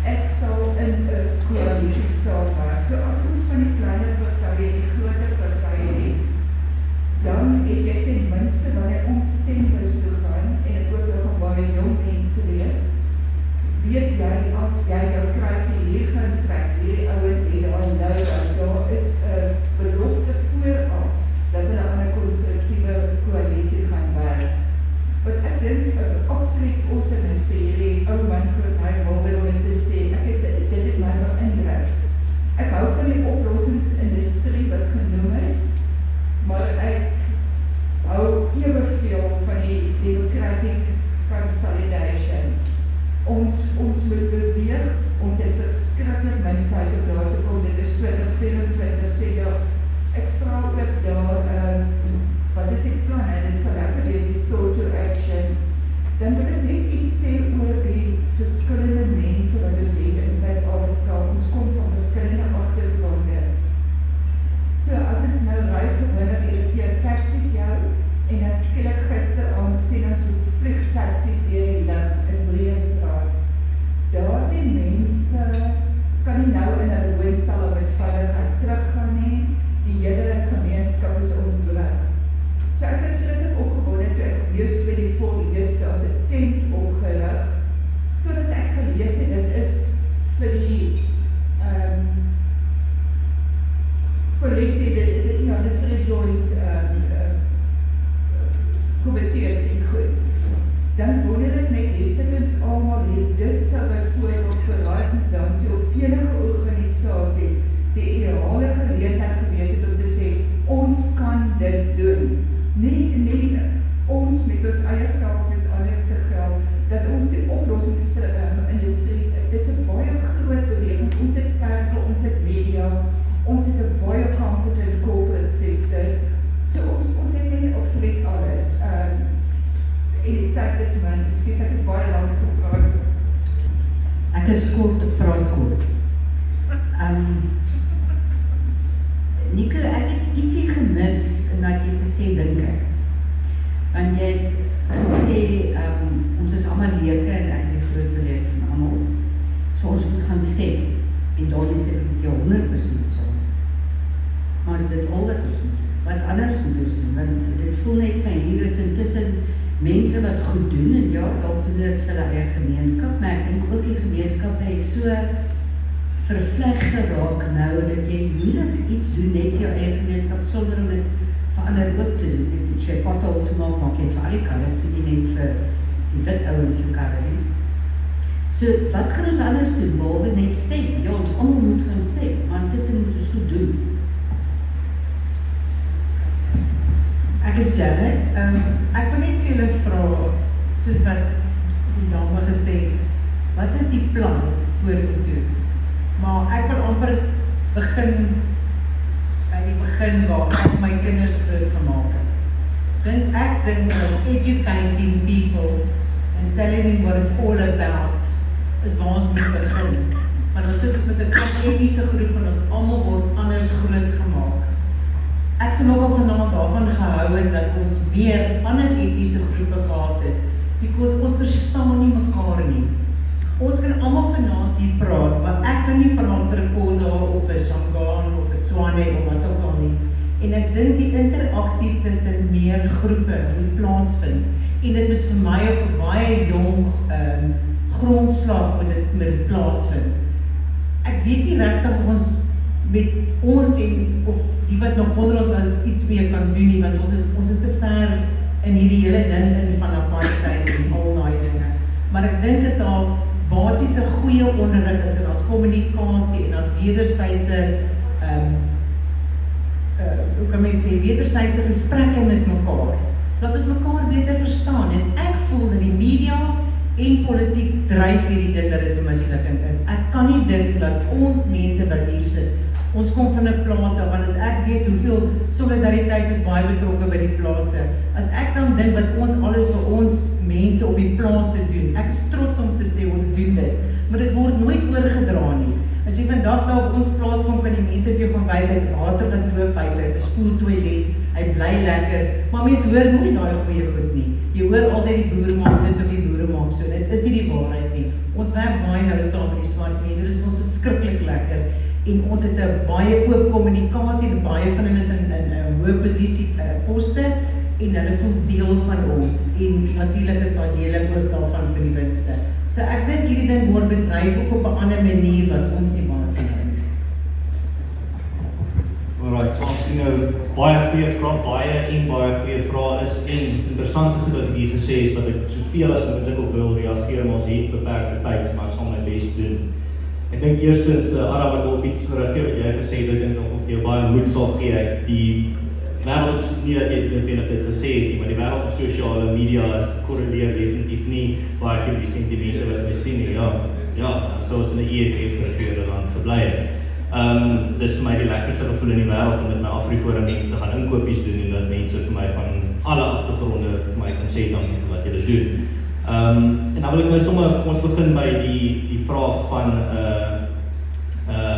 ek sal in 'n coalisie saamwerk. So as ons van die kleiner partye en die groter partye het, dan het jy ten minste wanneer ons stembus toe gaan, en ek hoop ook baie jong mense wees, weet jy, as jy jou kruisie hier gaan trek, hierdie ouens het al nou, daar is 'n belofte vooraf, dat hulle aan 'n konstruktiewe oplossingsindustrie, dit is 'n baie groot beweging. Ons het kerke, ons het media, ons het 'n baie competent corporate sector. So ons het net absoluut alles. En die tyd is min, ek het baie lank gepraat. Ek is kort, ek praat kort. Nico, ek het ietsie gemis en dat jy gesê dink ek. Want jy het gesê, ons is allemaal leke en ek is die grootste leek van allemaal. So ons moet gaan stem. En daar is dit met jou 100% so. Maar is dit al wat ons moet doen? Wat anders moet ons doen? Want dit voel net van hier is intussen mense wat goed doen en ja, dalk doen dit vir die eie gemeenskap, maar ek dink ook die gemeenskap het so vervleg geraak nou, dat jy moeilik iets doen net vir jou eie gemeenskap, sonder om dit vir ander ook te doen. As jy pothol te maak jy het vir al die karre, toe jy net vir die wit ouens se karre nie. So, wat gaan ons anders doen, behalwe net stem? Ja, ons allemaal moet gaan stem, maar intussen moet ons goed doen. Ek is Jandré. Ek wil net vir julle vra, soos wat die dame gesê, wat is die plan vorentoe? Maar ek wil amper begin by die begin waar ek my kinders groot gemaak het. Ek dink dat educating people and telling them what it's all about is waar ons moet begin. Maar ons sit ons met 'n etniese groep en ons almal word anders groot gemaak. Ek sou nogal vanaand daarvan gehou het dat ons meer ander etniese groepe gehad het, because ons verstaan nie mekaar nie. Ons kan almal vanaand hier praat, maar ek kan nie vanaand vir 'n Khoza of 'n Shangaan of 'n Tswane of wat ook al nie. En ek dink die interaksie tussen meer groepe moet plaasvind. En dit moet vir my op 'n baie jong grondslag moet dit plaasvind. Ek weet nie regtig of ons met ons en of die wat nog onder ons as iets meer kan doen nie, want ons is te ver in hierdie hele ding in van apartheid en al daai dinge. Maar ek dink is daar basiese goeie onderrig is en as kommunikasie en as wederwysige hoe kan mens sê, wederwysige gesprekke met mekaar. Laat ons mekaar beter verstaan en ek voel dat die media en politiek dryf hierdie ding dat dit 'n mislukking is. Ek kan nie dink dat ons mense wat hier sit, ons kom van 'n plaas af, want as ek weet hoeveel solidariteit is baie betrokke by die plase, as ek dan dink wat ons alles vir ons mense op die plase doen, ek is trots om te sê ons doen dit, maar dit word nooit oorgedra nie. As jy vandag daar op ons plaas kom, kan die mense vir jou gaan wys, hy het water wat loop uit, hy het 'n spoeltoilet, hy bly lekker, maar mense hoor nooit daai goeie goed nie. Jy hoor altyd die boere maak dit of die boere maak so, dit is nie die waarheid nie. Ons werk baie nou saam met die swart mense, dit is ons verskriklik lekker. En ons het 'n baie oop kommunikasie, en baie van hulle is in 'n hoë posisie poste, en hulle voel deel van ons, en natuurlik is daar deel ook daarvan vir die winste. So ek dink hierdie ding word bedryf ook op 'n ander manier wat ons nie baie van het. Alright, so ek sien nou baie goeie vrae is en interessante goed wat ek hier gesê is wat ek soveel as moontlik op wil reageer, maar ons het beperkte tyd, maar ek sal my bes doen. Ek dink eerstens, Adam, ek wil iets reageer wat jy gesê het, ek dink nog of jy baie moed sal gee, die wêreld, nie dat jy dit gesê het nie, maar die wêreld op sosiale media korreleer definitief nie baie vir die sentimente wat jy sien nie, ja, soos in 'n EFF land gebly het. Dis vir my die lekkerste gevoel in die wêreld om met my Afriforum te gaan inkopies doen en dat mense vir my van alle agtergronde vir my kan sê dankie vir wat julle doen. En dan wil ek nou sommer, ons begin by die vraag van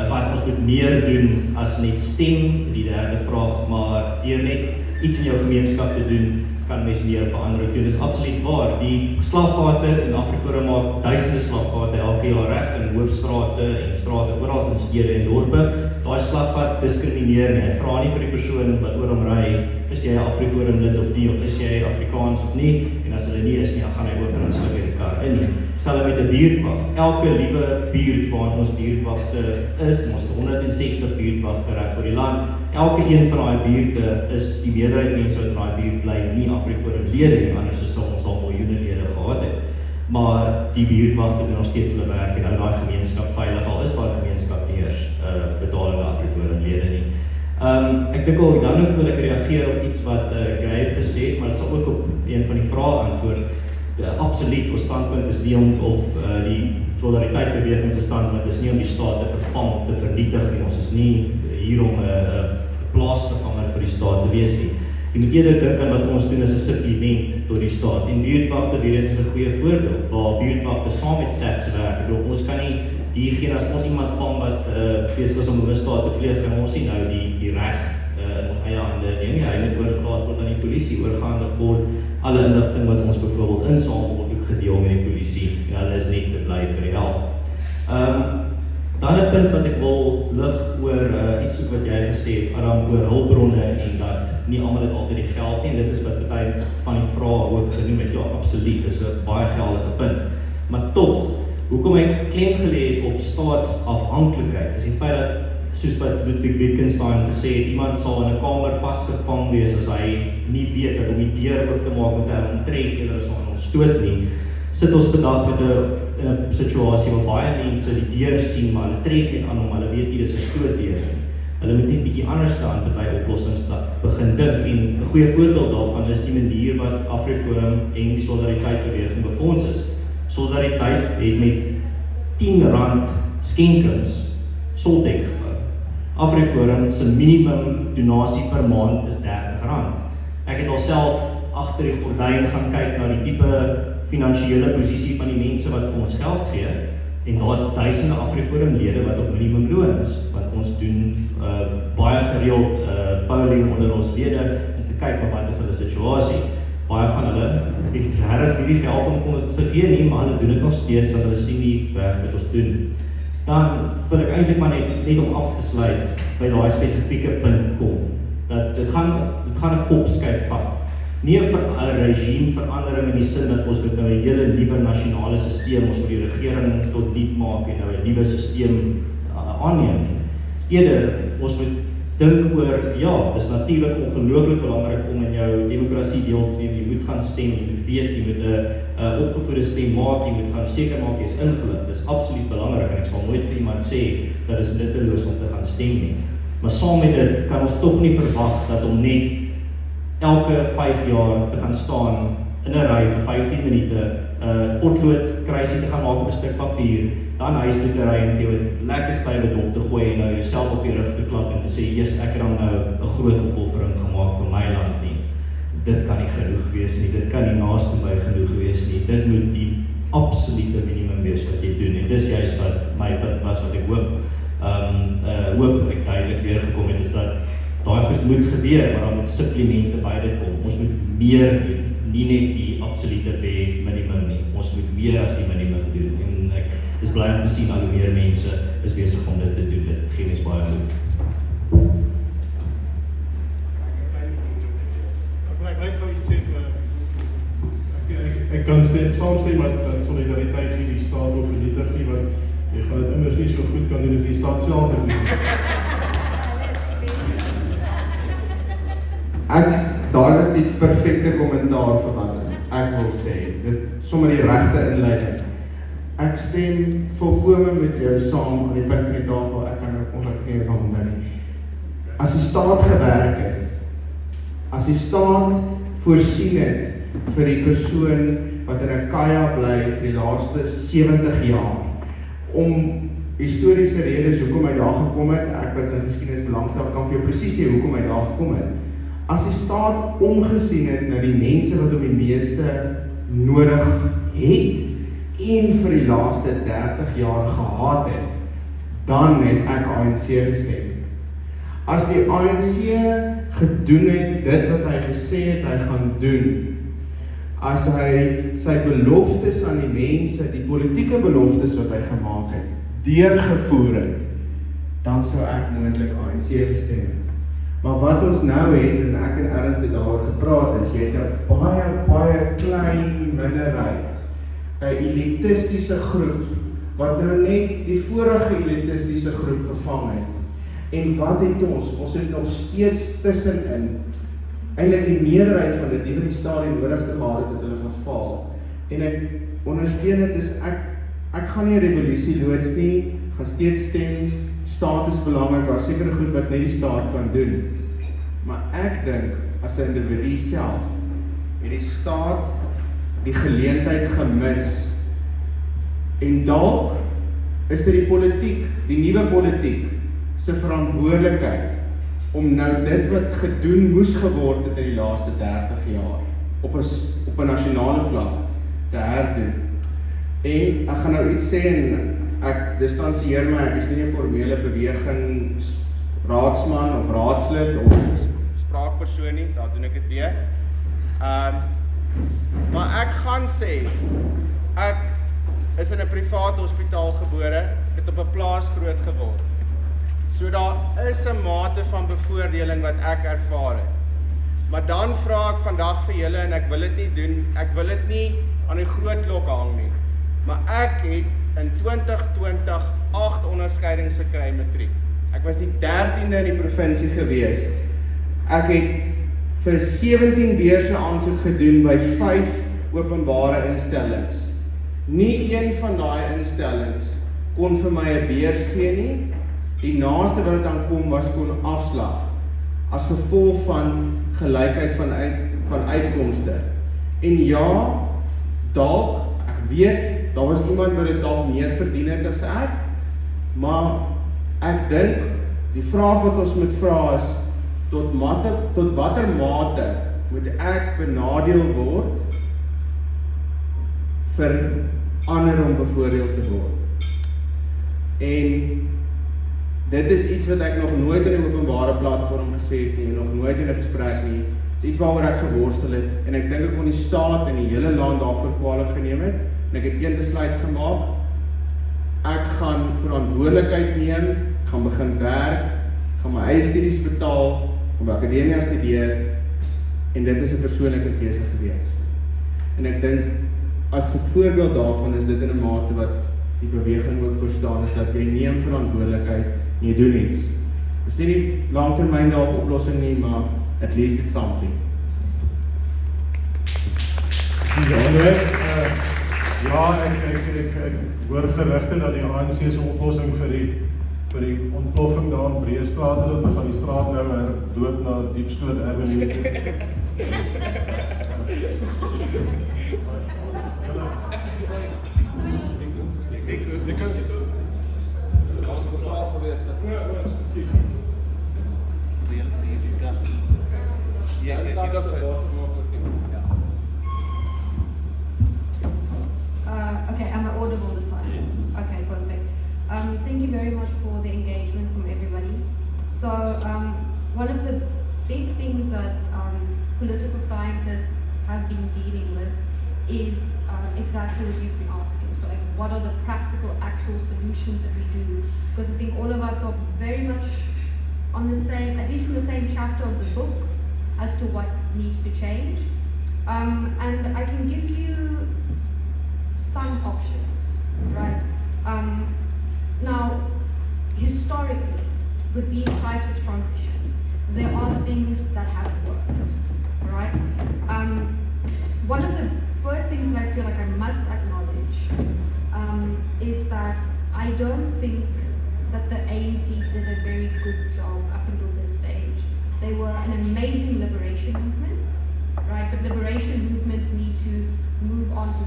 wat ons moet meer doen as net stem, die derde vraag, maar deur net iets in jou gemeenskap te doen, kan mens meer verander doen. Dis absoluut waar. Die slaggate in Afriforum maak duisende slaggate elke jaar reg in hoofstrate en strate oral in stede en dorpe. Daai slaggat diskrimineer nie. Hy vra nie vir die persoon wat oor hom ry, is jy 'n Afriforum lid of nie, of is jy Afrikaans of nie, en as hulle nie is nie, dan gaan hy oop en dan sluk hy die kar in. Stel hy met 'n buurtwag. Elke liewe buurt waar ons buurtwagte is, ons het 160 buurtwagte reg oor die land. Elke een van daai buurte is die meerderheid mense wat in daai buurt bly nie Afriforum lede nie, anders sou ons al miljoene lede gehad het. Maar die buurtwagte doen nog steeds hulle werk en hou daai gemeenskap veilig, al is daai gemeenskap nie eers betalende Afriforum lede nie. Ek dink ook dan ook wil ek reageer op iets wat Gabe gesê het, maar dit sal ook op een van die vrae antwoord. absoluut ons standpunt is nie om die solidariteitsbeweging se standpunt is nie om die staat te vervang of te vernietig nie. Ons is nie hier om 'n plaasvervanger vir die staat te wees nie. Jy moet eerder dink aan wat ons doen as 'n supplement tot die staat. En buurtwagte weer eens is 'n goeie voorbeeld waar buurtwagte saam met SAPS werk. Ek bedoel, ons kan nie diegene as ons iemand vang wat besig is om 'n misdaad te pleeg, kan ons nie nou die reg in ons eie hande neem. Hy moet oorgelaat word aan die polisie, oorgehandig word alle inligting wat ons byvoorbeeld insamel word ook gedeel met die polisie. Ja, hulle is net te bly vir die help. Dan 'n punt wat ek wil lig oor iets wat jy gesê het, Adam, oor hulpbronne en dat nie almal het altyd die geld nie. Dit is wat baie van die vrae ook genoem het. Ja, absoluut, dis 'n baie geldige punt. Maar tog, hoekom ek klem gelê het op staatsafhanklikheid, is die feit dat, soos wat Ludwig Wittgenstein gesê het, iemand sal in 'n kamer vasgevang wees as hy nie weet dat om die deur oop te maak met 'n omtrek eerder as om ontstoot nie. Sit ons vandag met in 'n situasie waar baie mense die deur sien, maar hulle trek net aan hom, hulle weet nie dis 'n stootdeur nie. Hulle moet net bietjie anders aan party oplossings begin dink. En 'n goeie voorbeeld daarvan is die manier wat Afriforum en die solidariteitsbeweging befonds is. Solidariteit het met R10 skenkings Soltech gebou. Afriforum se minimum donasie per maand is R30. Ek het alself agter die gordyn gaan kyk na die tipe finansiële posisie van die mense wat vir ons geld gee, en daar is duisende Afriforum lede wat op minimumloon is, want ons doen baie gereeld polling onder ons lede om te kyk wat is hulle situasie. Baie van hulle het regtig nie geld om ons te gee nie, maar hulle doen dit nog steeds, dat hulle sien die werk wat ons doen. Dan wil ek eintlik maar net om af te sluit by daai spesifieke punt kom, dat dit gaan 'n kopskuif vat. Nie 'n regimeverandering in die sin dat ons met nou 'n hele nuwe nasionale stelsel, ons moet die regering tot niet maak en nou 'n nuwe stelsel aanneem nie. Eerder, ons moet dink oor, ja, dit is natuurlik ongelooflik belangrik om in jou demokrasie deel te neem, jy moet gaan stem, jy moet weet, jy moet 'n opgevoede stem maak, jy moet gaan seker maak jy is ingelig, dit is absoluut belangrik en ek sal nooit vir iemand sê dat is nutteloos om te gaan stem nie. Maar saam met dit kan ons tog nie verwag dat om net elke 5 jaar te gaan staan in 'n ry vir 15 minute, potlood kruisie te gaan maak op 'n stuk papier, dan huis toe te ry en vir jou 'n lekker stywe dop te gooi en nou jouself op die rug te klap en te sê, "Jesus, ek het dan nou 'n groot opoffering gemaak vir my land nie." Dit kan nie genoeg wees nie, dit kan nie naaste by genoeg wees nie. Dit moet die absolute minimum wees wat jy doen. En dis juist wat my punt was wat ek hoop ek duidelik weergekom het, is dat daai goed moet gebeur, maar dan moet supplemente by dit kom. Ons moet meer doen, nie net die absolute minimum nie. Ons moet meer as die minimum doen. En ek is bly om te sien al hoe meer mense is besig om dit te doen. Dit gee ons baie moed. Ek wil net gou iets sê ek kan saamstem met solidariteit nie die staat of vernietig nie, want jy gaan dit immers nie so goed kan doen as die staat self doen. Daar is die perfekte kommentaar vir wat ek wil sê. Dit sommer die regte inleiding. Ek stem volkome met jou saam aan die punt van die tafel, ek kan ongekeer van onthou nie. As die staat gewerk het, as die staat voorsien het vir die persoon wat in 'n kaya bly vir die laaste 70 jaar, om historiese redes hoekom hy daar gekom het, ek wat in geskiedenis belangstel, kan vir jou presies sê hoekom hy daar gekom het. As die staat omgesien het na die mense wat hom die meeste nodig het, en vir die laaste 30 jaar gehaat het, dan het ek ANC gestem. As die ANC gedoen het dit wat hy gesê het hy gaan doen, as hy sy beloftes aan die mense, die politieke beloftes wat hy gemaak het, deurgevoer het, dan sou ek moontlik ANC gestem het. Maar wat ons nou het, en ek en Ernst het daaroor gepraat, is jy het 'n baie klein minderheid, 'n elitistiese groep, wat nou net die vorige elitistiese groep vervang het. En wat het ons? Ons het nog steeds tussenin, eintlik die meerderheid van dit, die wat die stadium nodigste gehad het hulle geval. En ek ondersteun dit is, ek gaan nie 'n revolusie loods nie, gaan steeds stem, staat is belangrik, daar is sekere goed wat net die staat kan doen. Maar ek dink, as 'n individu self, het die staat die geleentheid gemis. En dalk is dit die politiek, die nuwe politiek, se verantwoordelikheid om nou dit wat gedoen moes geword het in die laaste 30 jaar op 'n nasionale vlak te herdoen. En ek gaan nou iets sê en ek distansieer my, ek is nie 'n formele beweging raadsman of raadslid of spraakpersoon nie, daar doen ek dit weer. Maar ek gaan sê, ek is in 'n privaat hospitaal gebore, ek het op 'n plaas groot geword. So daar is 'n mate van bevoordeling wat ek ervaar het. Maar dan vra ek vandag vir julle en ek wil dit nie doen, ek wil dit nie aan die groot klok hang nie. Maar ek het in 2020 8 onderskeidings gekry matriek. Ek was die 13de in die provinsie gewees. Ek het vir 17 beurse aansoek gedoen by 5 openbare instellings. Nie een van daai instellings kon vir my 'n beurs gee nie. Die naaste wat dit aan kom was kon afslag as gevolg van gelykheid van uitkomste. En ja, dalk, ek weet, daar was iemand wat dit dalk meer verdien het as ek, maar ek dink, die vraag wat ons moet vra is, tot watter mate moet ek benadeel word vir ander om bevoordeel te word. En dit is iets wat ek nog nooit in 'n openbare platform gesê het nie, en nog nooit in 'n gesprek nie. Dit is iets waaroor ek geworstel het, en ek dink ek kon die staat in die hele land daarvoor kwaliek geneem het, en ek het een besluit gemaak, ek gaan verantwoordelikheid neem, ek gaan begin werk, ek gaan my eie studies betaal, om by Akademia studeer, en dit is 'n persoonlike keuse gewees. En ek dink, as 'n voorbeeld daarvan is dit in 'n mate wat die beweging ook verstaan, is dat jy neem verantwoordelikheid en jy doen iets. Dit is nie die langtermyn dalk oplossing nie, maar at least it's something. Jandré, ja, ek hoor gerugte dat die ANC se oplossing vir die ontploffing daar in Breestraat is, dat hulle gaan die straat nou herdoop na Diepstoot Avenue toe. Nico, dat was 'n vraag geweest. Okay, am I audible this time? Yes. Okay, perfect. Thank you very much for the engagement from everybody. So, one of the big things that political scientists have been dealing with is exactly what you've been asking. So, like, what are the practical, actual solutions that we do? Because I think all of us are very much on the same, at least in the same chapter of the book, as to what needs to change. And I can give you some options, right? Now, historically, with these types of transitions, there are things that have worked, right? One of the first things that I feel like I must acknowledge is that I don't think that the ANC did a very good job up until this stage. They were an amazing liberation movement, right? But liberation movements need to move on to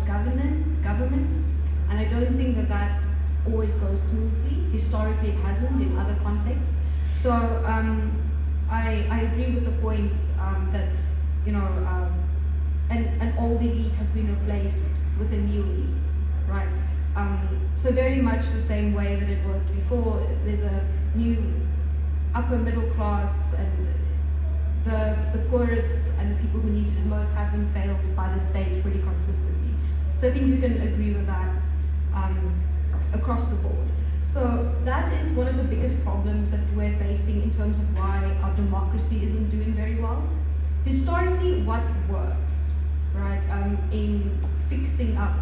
governments, and I don't think that that always goes smoothly. Historically, it hasn't in other contexts. So I agree with the point that, you know, an old elite has been replaced with a new elite, right? So very much the same way that it worked before. There's a new upper middle class, and the poorest and the people who needed it most have been failed by the state pretty consistently. So I think we can agree with that across the board. So that is one of the biggest problems that we're facing in terms of why our democracy isn't doing very well. Historically, what works, right, in fixing up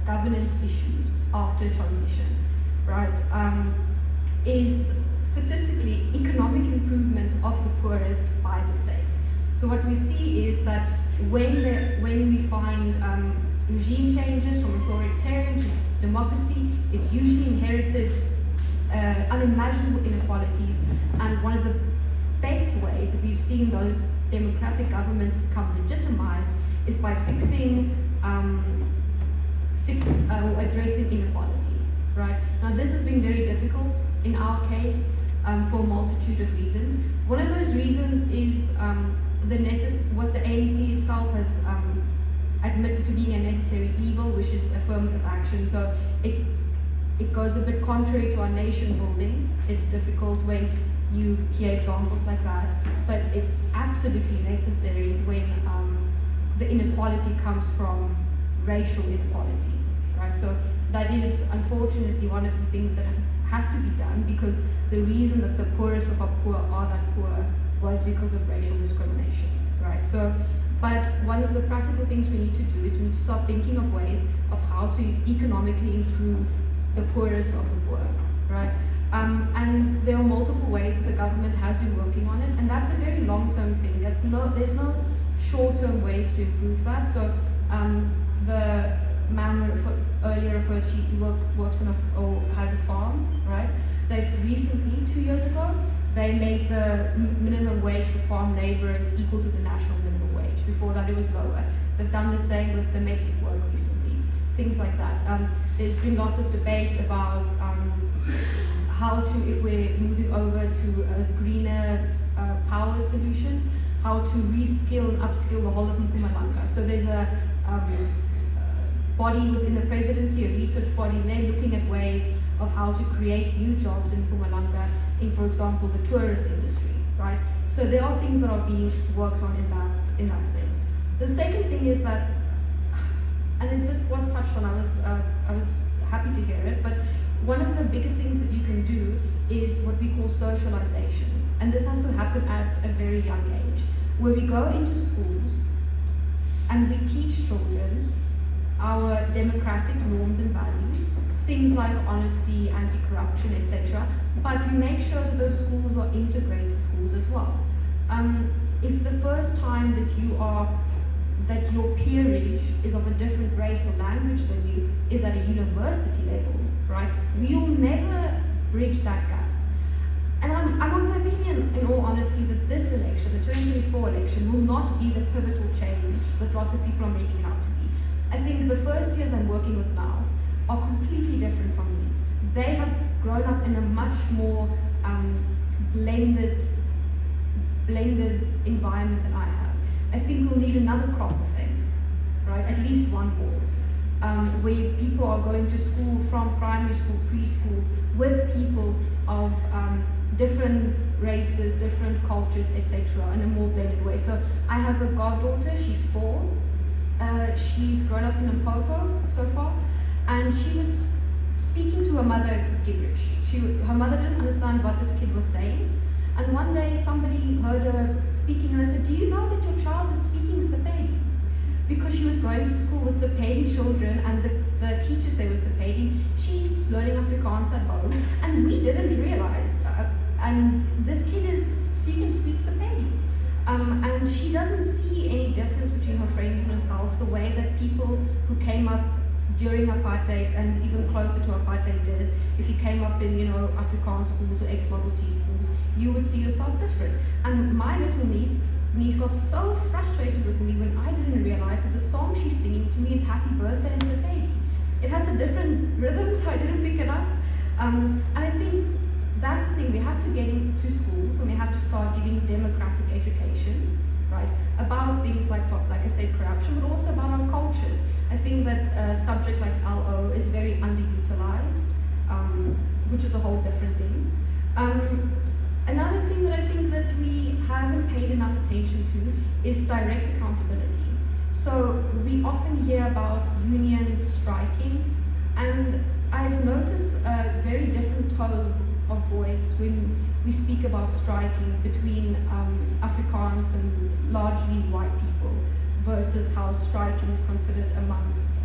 governance issues after transition, right, is statistically economic improvement of the poorest by the state. So what we see is that when we find regime changes from authoritarian to democracy, it's usually inherited unimaginable inequalities, and one of the best ways that we've seen those democratic governments become legitimized is by fixing or addressing inequality, right? Now this has been very difficult in our case for a multitude of reasons. One of those reasons is what the ANC itself has admitted to being a necessary evil, which is affirmative action. So it goes a bit contrary to our nation building. It's difficult when you hear examples like that, but it's absolutely necessary when the inequality comes from racial inequality, right? So that is unfortunately one of the things that has to be done, because the reason that the poorest of our poor are that poor was because of racial discrimination, right? So, but one of the practical things we need to do is we need to start thinking of ways of how to economically improve the poorest of the poor, right? And there are multiple ways that the government has been working on it, and that's a very long-term thing. There's no short-term ways to improve that. So the man earlier referred, she works on or has a farm, right? They've recently, 2 years ago, they made the minimum wage for farm laborers equal to the national minimum wage. Before that, it was lower. They've done the same with domestic work recently, things like that. There's been lots of debate about how to, if we're moving over to greener power solutions, how to reskill and upskill the whole of Mpumalanga. So there's a body within the presidency, a research body, and they're looking at ways of how to create new jobs in Mpumalanga, in, for example, the tourist industry, right? So there are things that are being worked on in that sense. The second thing is that, and this was touched on, I was happy to hear it, but one of the biggest things that you can do is what we call socialization. And this has to happen at a very young age, where we go into schools and we teach children our democratic norms and values, things like honesty, anti-corruption, etc. But we make sure that those schools are integrated schools as well. If the first time that your peerage is of a different race or language than you is at a university level, right? We'll never bridge that gap. And I'm of the opinion, in all honesty, that this election, the 2024 election, will not be the pivotal change that lots of people are making it out to be. I think the first years I'm working with now are completely different from me. They have grown up in a much more blended environment than I have. I think we'll need another crop of them, right? At least one more, where people are going to school from primary school, preschool, with people of different races, different cultures, etc., in a more blended way. So I have a goddaughter, she's 4. She's grown up in Limpopo so far, and she was speaking to her mother gibberish. Her mother didn't understand what this kid was saying, and one day somebody heard her speaking, and I said, "Do you know that your child is speaking Sepedi?" Because she was going to school with Sepedi children, and the teachers they were Sepedi. She's learning Afrikaans at home, and we didn't realize. And this kid she can speak Sepedi. And she doesn't see any difference between her friends and herself, the way that people who came up during apartheid and even closer to apartheid did. If you came up in, Afrikaans schools or ex-Model C schools, you would see yourself different. And my little niece got so frustrated with me when I didn't realize that the song she's singing to me is Happy Birthday in Sepedi. It has a different rhythm, so I didn't pick it up. And I think that's the thing, we have to get into schools and we have to start giving democratic education, right, about things like I said, corruption, but also about our cultures. I think that a subject like LO is very underutilized, which is a whole different thing. Another thing that I think that we haven't paid enough attention to is direct accountability. So we often hear about unions striking, and I've noticed a very different tone of voice when we speak about striking between Afrikaans and largely white people versus how striking is considered amongst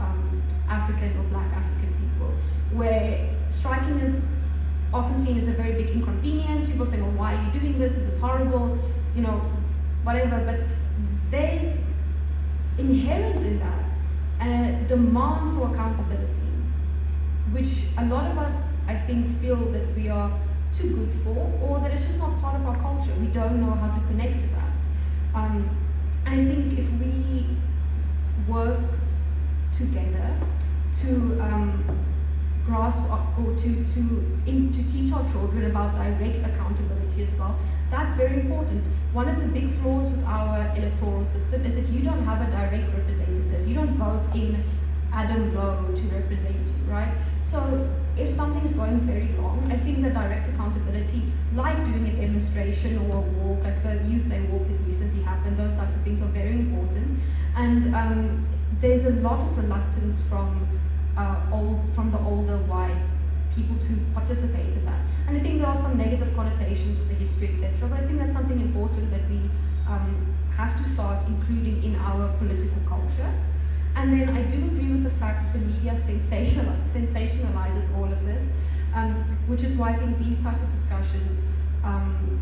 African or black African people, where striking is often seen as a very big inconvenience. People say, well, why are you doing this? This is horrible, whatever. But there's inherent in that a demand for accountability, which a lot of us, I think, feel that we are too good for, or that it's just not part of our culture. We don't know how to connect to that. And I think if we work together to grasp or to teach our children about direct accountability as well. That's very important. One of the big flaws with our electoral system is that you don't have a direct representative. You don't vote in Adam Louw to represent you, right? So if something is going very wrong, I think that direct accountability, like doing a demonstration or a walk, like the Youth Day walk that recently happened, those types of things are very important. And there's a lot of reluctance from the older white people to participate in that. And I think there are some negative connotations with the history, etc. But I think that's something important that we have to start including in our political culture. And then I do agree with the fact that the media sensationalizes all of this, which is why I think these types of discussions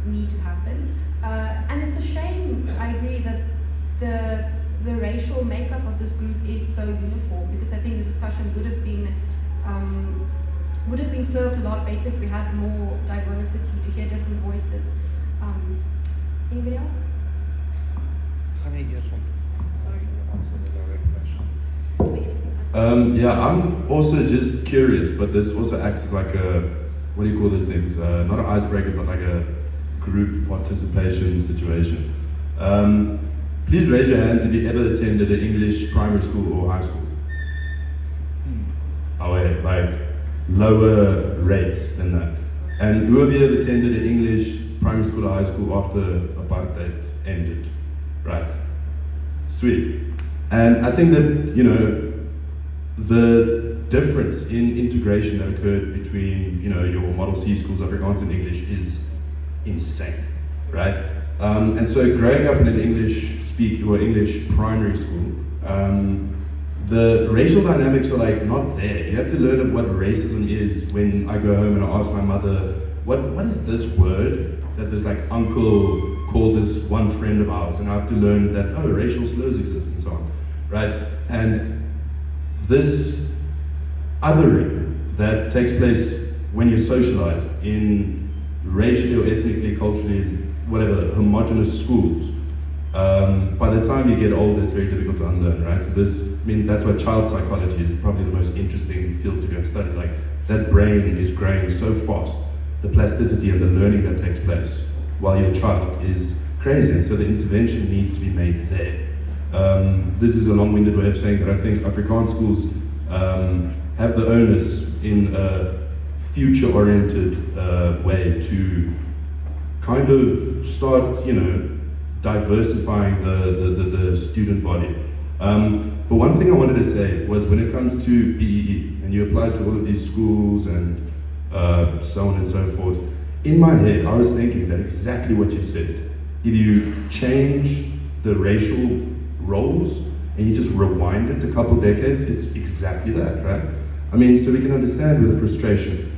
need to happen. And it's a shame, I agree, that the racial makeup of this group is so uniform, because I think the discussion would have been served a lot better if we had more diversity to hear different voices. Anybody else? Sorry. Yeah, I'm also just curious, but this also acts as like a, what do you call those things? Not an icebreaker, but like a group participation situation. Please raise your hands if you ever attended an English primary school or high school. Oh wait, like lower rates than that. And who of you have attended an English primary school or high school after apartheid ended? Right. Sweet. And I think that, you know, the difference in integration that occurred between, you know, your Model C schools, Afrikaans and English is insane, right? And so growing up in an English primary school, the racial dynamics are like not there. You have to learn what racism is when I go home and I ask my mother, what is this word that this like uncle called this one friend of ours, and I have to learn that, oh, racial slurs exist and so on, right? And this othering that takes place when you're socialized in racially or ethnically, culturally, whatever, homogenous schools, by the time you get older, it's very difficult to unlearn, right? So that's why child psychology is probably the most interesting field to go and study. Like, that brain is growing so fast. The plasticity and the learning that takes place while you're a child is crazy, and so the intervention needs to be made there. This is a long-winded way of saying that I think Afrikaans schools have the onus in a future-oriented way to kind of start, you know, diversifying the student body. But one thing I wanted to say was when it comes to BEE, and you applied to all of these schools and so on and so forth, in my head I was thinking that exactly what you said. If you change the racial roles and you just rewind it a couple decades, it's exactly that, right? I mean, so we can understand with the frustration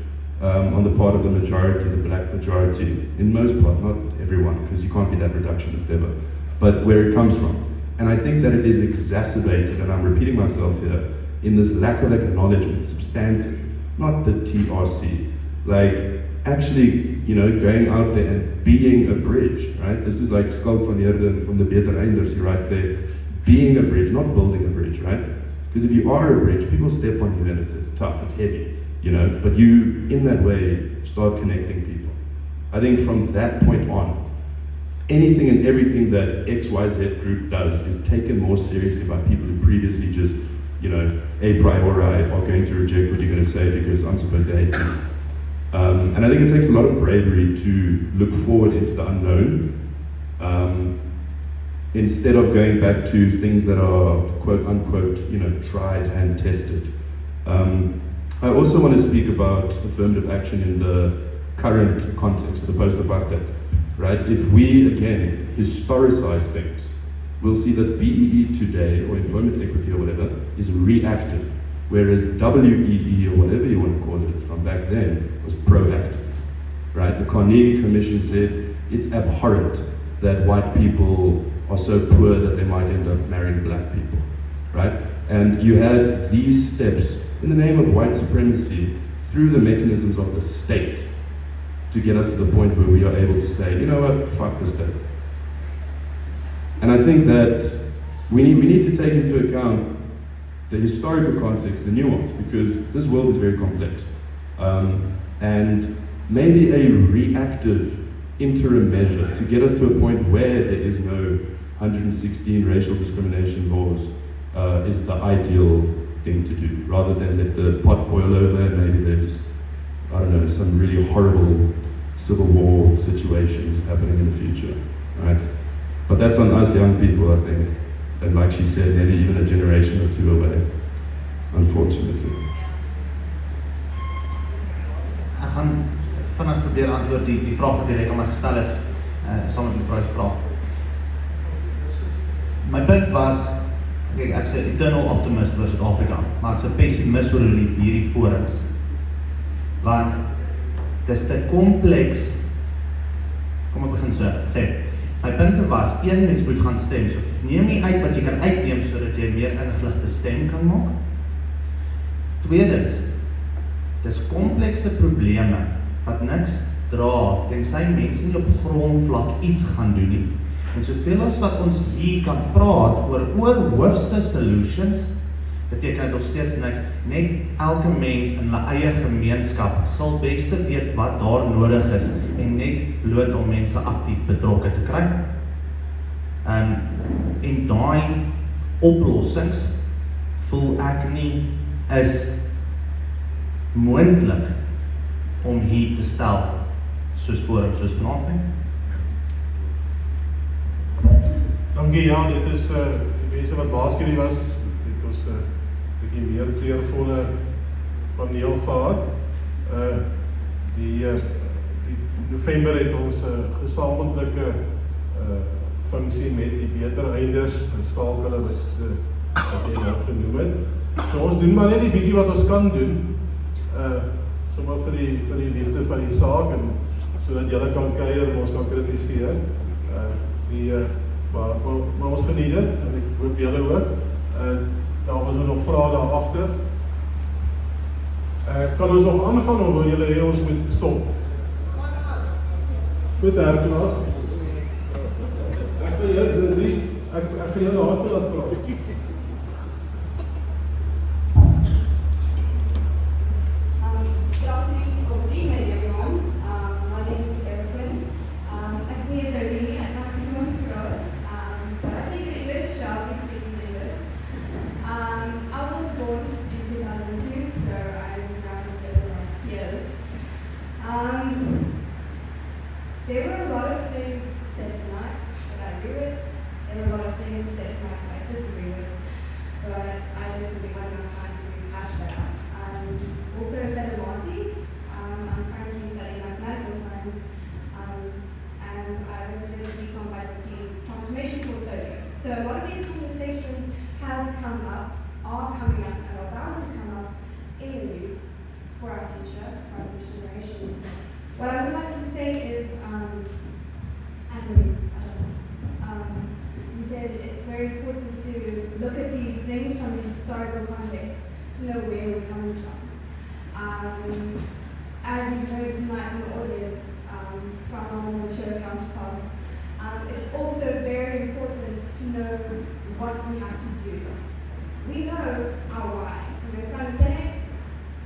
on the part of the majority, the black majority, in most part, not everyone, because you can't be that reductionist ever, but where it comes from. And I think that it is exacerbated, and I'm repeating myself here, in this lack of acknowledgement, substantive, not the TRC, like actually, you know, going out there and being a bridge, right? This is like Skalk van Heerden from the Beter Einders, he writes there, being a bridge, not building a bridge, right? Because if you are a bridge, people step on you and it's tough, it's heavy, you know, but you, in that way, start connecting people. I think from that point on, anything and everything that XYZ group does is taken more seriously by people who previously just, you know, a priori are going to reject what you're going to say because I'm supposed to hate you. And I think it takes a lot of bravery to look forward into the unknown instead of going back to things that are quote unquote, you know, tried and tested. I also want to speak about affirmative action in the current context of the post-apartheid, right? If we, again, historicize things, we'll see that BEE today, or employment equity or whatever, is reactive, whereas WEE, or whatever you want to call it, from back then, was proactive, right? The Carnegie Commission said it's abhorrent that white people are so poor that they might end up marrying black people, right? And you had these steps in the name of white supremacy through the mechanisms of the state to get us to the point where we are able to say, you know what, fuck the state. And I think that we need to take into account the historical context, the nuance, because this world is very complex. And maybe a reactive interim measure to get us to a point where there is no 116 racial discrimination laws is the ideal thing to do, rather than let the pot boil over and maybe there's, I don't know, some really horrible civil war situations happening in the future, right? But that's on us young people, I think. And like she said, maybe even a generation or two away, unfortunately. Ek gaan vinnig probeer antwoord die vraag wat direk aan my gestel is, saam met die vrou se vraag. My punt was, ek's 'n eternal optimist oor Suid-Afrika, maar ek's 'n pessimist oor hierdie forums. Want dis te kompleks. Kom ek begin so sê. My punte was, een mens moet gaan stem, so neem nie uit wat jy kan uitneem sodat jy meer ingeligte stem kan maak. Tweedens, dis komplekse probleme wat niks dra, tensy mense nie op grondvlak iets gaan doen nie. En soveel as wat ons hier kan praat oor hoofse solutions, beteken dit nog steeds niks. Net elke mens in hulle eie gemeenskap sal beste weet wat daar nodig is en net bloot om mense aktief betrokke te kry. En daai oplossings voel ek nie is moontlik om hier te stel soos forum, soos vanaand nie. Dankie, ja, dit is die mense wat laas keer was, het ons bietjie meer kleurvolle paneel gehad. Die November het ons gesamentlike funksie met die beter einders skakele wat jy nou genoem het. So ons doen maar net die bietjie wat ons kan doen, sommer vir die liefde van die saak en sodat julle kan kuier en ons kan kritiseer. Maar ons geniet dit en ek hoop julle ook. Daar was nog vrae daar agter. Kan ons nog aangaan of wil julle hê ons moet stop? Goed, Klaas. Ek gaan jou laaste laat praat. There were a lot of things said tonight that I agree with. There were a lot of things said tonight that I disagree with. But I definitely had enough time to hash that out. Also, fellow Matie, I'm currently studying mathematical science, and I represent the PhilCofEast's transformation portfolio. So a lot of these conversations have come up, are coming up, and are bound to come up in the youth for our future, for our future generations. What I would like to say is, you said it's very important to look at these things from the historical context to know where we're coming from. As you've heard tonight in the audience from our mature counterparts, it's also very important to know what we have to do. We know our why. We're Simon,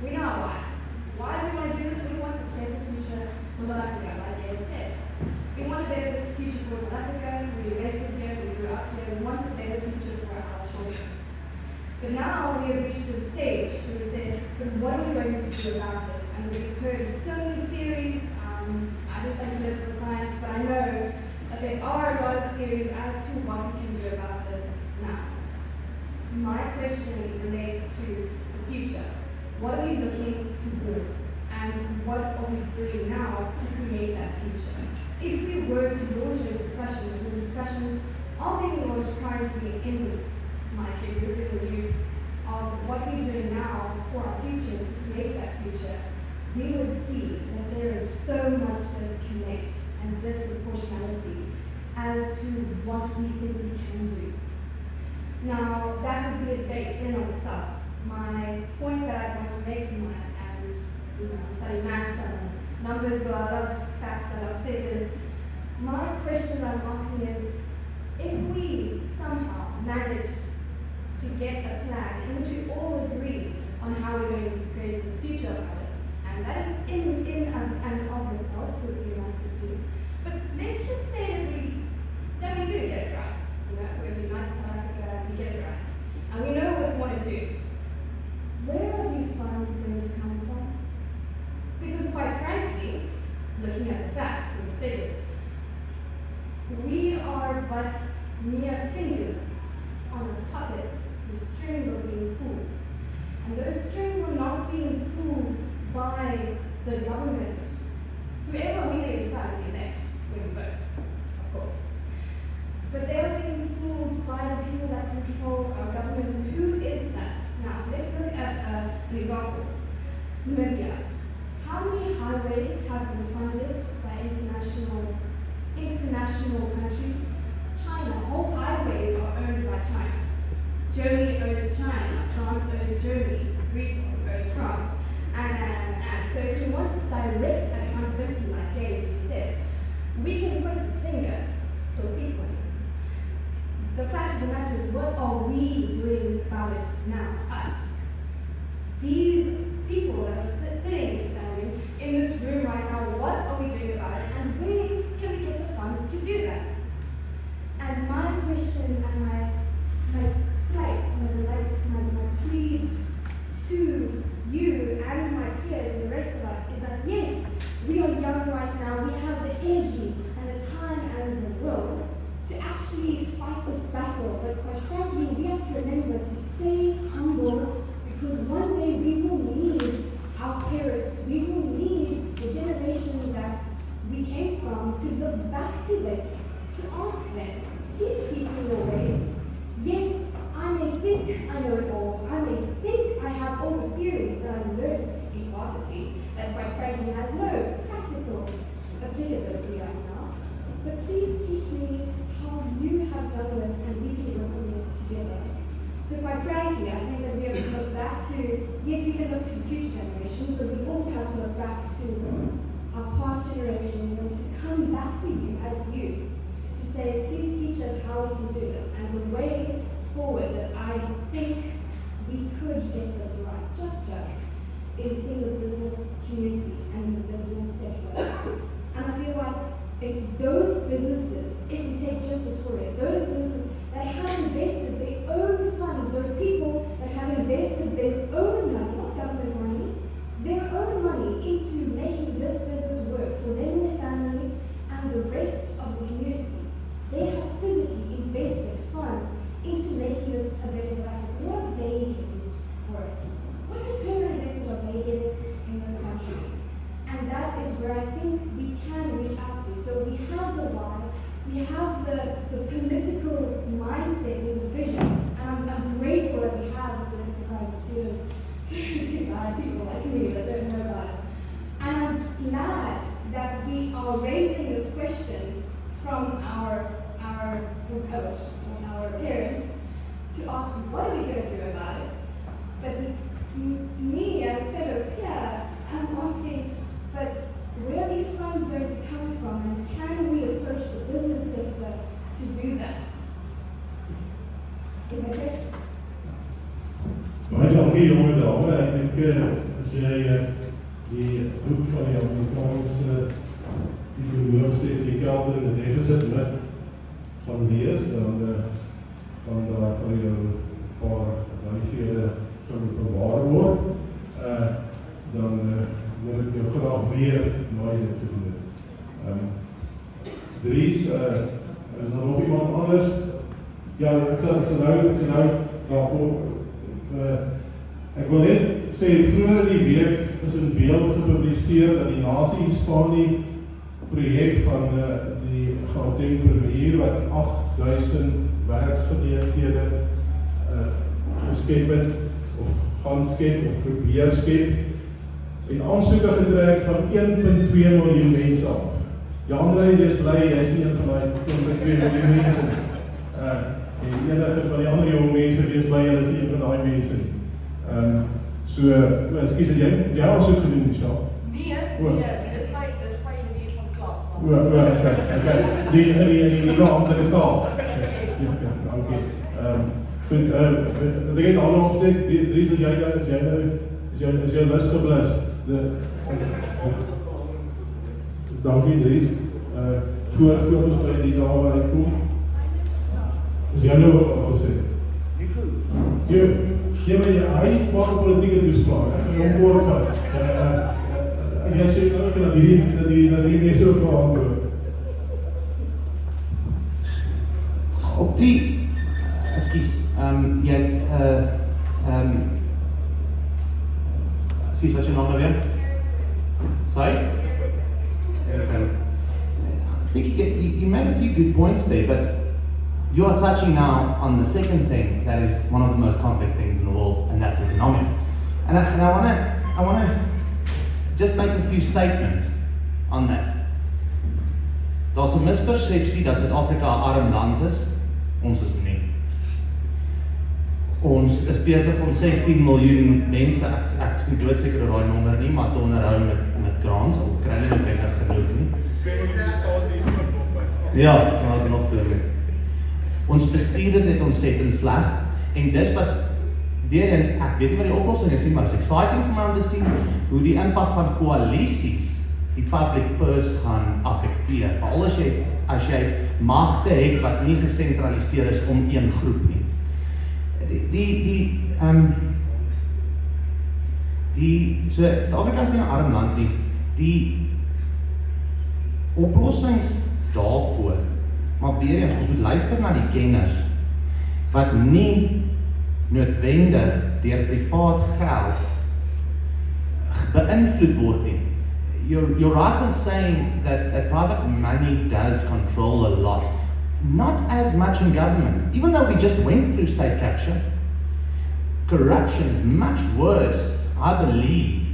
we know our why. Why do we want to do this? We want a better future for South Africa, like Gabe said. We want a better future for South Africa. We invested here, we grew up here. We want a better future for our children. But now we have reached a stage where we said, but what are we going to do about it? And we've heard so many theories. I do study political science, but I know that there are a lot of theories as to what we can do about this now. My question relates to the future. What are we looking towards, and what are we doing now to create that future? If we were to launch those discussions, the discussions are being launched currently in my group, in the youth, of what we're doing now for our future, to create that future, we would see that there is so much disconnect and disproportionality as to what we think we can do. Now, that would be a debate in of itself. My point that I want to make tonight, and I'm studying maths and numbers, but I love facts, I love figures. My question that I'm asking is, if we somehow manage but mere fingers on a puppet whose strings are being pulled. And those strings are not being pulled by the government, whoever we may decide we elect when we vote, of course. But they are being pulled by the people that control our government. And who is that? Now, let's look at an example. Namibia. How many highways have been funded by international countries? China. Whole highways are owned by China. Germany owes China, France owes Germany, Greece owes France, and so if we want direct accountability, like Gabe said, we can point this finger to people. The fact of the matter is, what are we doing about it now? Us. These people that are sitting and standing in this room right now, what are we doing about it, and where can we get the funds to do that? And my question and my plead to you and my peers and the rest of us is that yes, we are young right now, we have the energy and the time and the will to actually fight this battle, but quite frankly, we have to remember to stay humble, because one day we will need our parents, we will need the generation that we came from to look back to them, to ask them, please teach me your ways. Yes, I may think I know it all. I may think I have all the theories that I've learned in varsity that quite frankly has no practical applicability right now. But please teach me how you have done this and we can work on this together. So quite frankly, I think that we have to look back to, yes, we can look to future generations, but we also have to look back to our past generations and to come back to you as youth to say, please teach us how we can do this. And the way forward that I think we could get this right, just is in the business community and in the business sector. And I feel like it's those businesses, if we take just Pretoria, those businesses that have invested their own funds, those people that have invested their own money, not government money, their own money into making this business work for them and their family and the rest of the communities. They have physically invested funds into making this a better South Africa. What are they getting for it? What return on investment are they getting in this country? And that is where I think we can reach out to. So we have the why, we have the political mindset and the vision, and I'm grateful that we have political science students to guide people like me that don't know about it. And I'm glad that we are raising this question from our coach, our parents, to ask what are we going to do about it. But me as fellow peer, I'm asking, but where are these funds going to come from, and can we approach the business sector to do that? Is my question. Baie dankie jonge dame. Ek dink as jy die boek van die Amerikaanse die die kelder in die deficit myth gaan lees, dan gaan daar vir jou 'n paar wijshede kan bewaar word. Dan wil ek jou graag weer na dit te doen. Dries, is daar nog iemand anders? Ja, ek sal nou ek wil net sê, vroeger die week is in beeld gepubliseer dat die nasie staan die projek van die Gauteng premier wat 8000 werksgeleenthede geskep het, of gaan skep, of probeer skep, en aansoeke getrek van 1.2 miljoen mense af. Jandré, jy is bly, jy is nie een van die 1.2 miljoen mense nie. En enige van die ander jong mense wees bly, hulle is nie een van die mense nie. Ekskuus, het jy aansoek gedoen, Michelle? Nee, dis my manier van klaar. Okay. Die amptelike taal. Dankie. Goed, dat ek het alle opstek, Dries, is jy lus geblus? Dankie, Dries. Voor ons by die dame uitkom, is jy nou al gesê? Nico. Jy hy paar politieke toespraak, ek gaan hom voorvat. En jy sê nou dat die mense ook gaan antwoord. Op die, excuse wat je naam nou weer? Sorry? I think you made a few good points there, but you are touching now on the second thing that is one of the most complex things in the world, and that's economics. And I want to just make a few statements on that. Daar's 'n mispersepsie dat Suid-Afrika 'n arm land is. Ons is nie. Ons is besig om 16 miljoen mense, ek is nie doodseker oor daai nommer nie, maar te onderhou met grants, of kry hulle nie regtig genoeg nie. Ja, daar's nog te doen. Ons bestuur dit ontsettend sleg, en dis wat, weer eens, ek weet nie wat die oplossing is nie, maar het is exciting vir my om te sien hoe die impak van koalisies die public purse gaan affekteer, veral as jy magte het wat nie gesentraliseer is om een groep nie. So Suid-Afrika is nie 'n arm land nie, die oplossings daarvoor, maar weer eens, ons moet luister na die kenners, wat nie noodwendig deur privaat geld beïnvloed word nie. You're right in saying that private money does control a lot. Not as much in government. Even though we just went through state capture, corruption is much worse, I believe,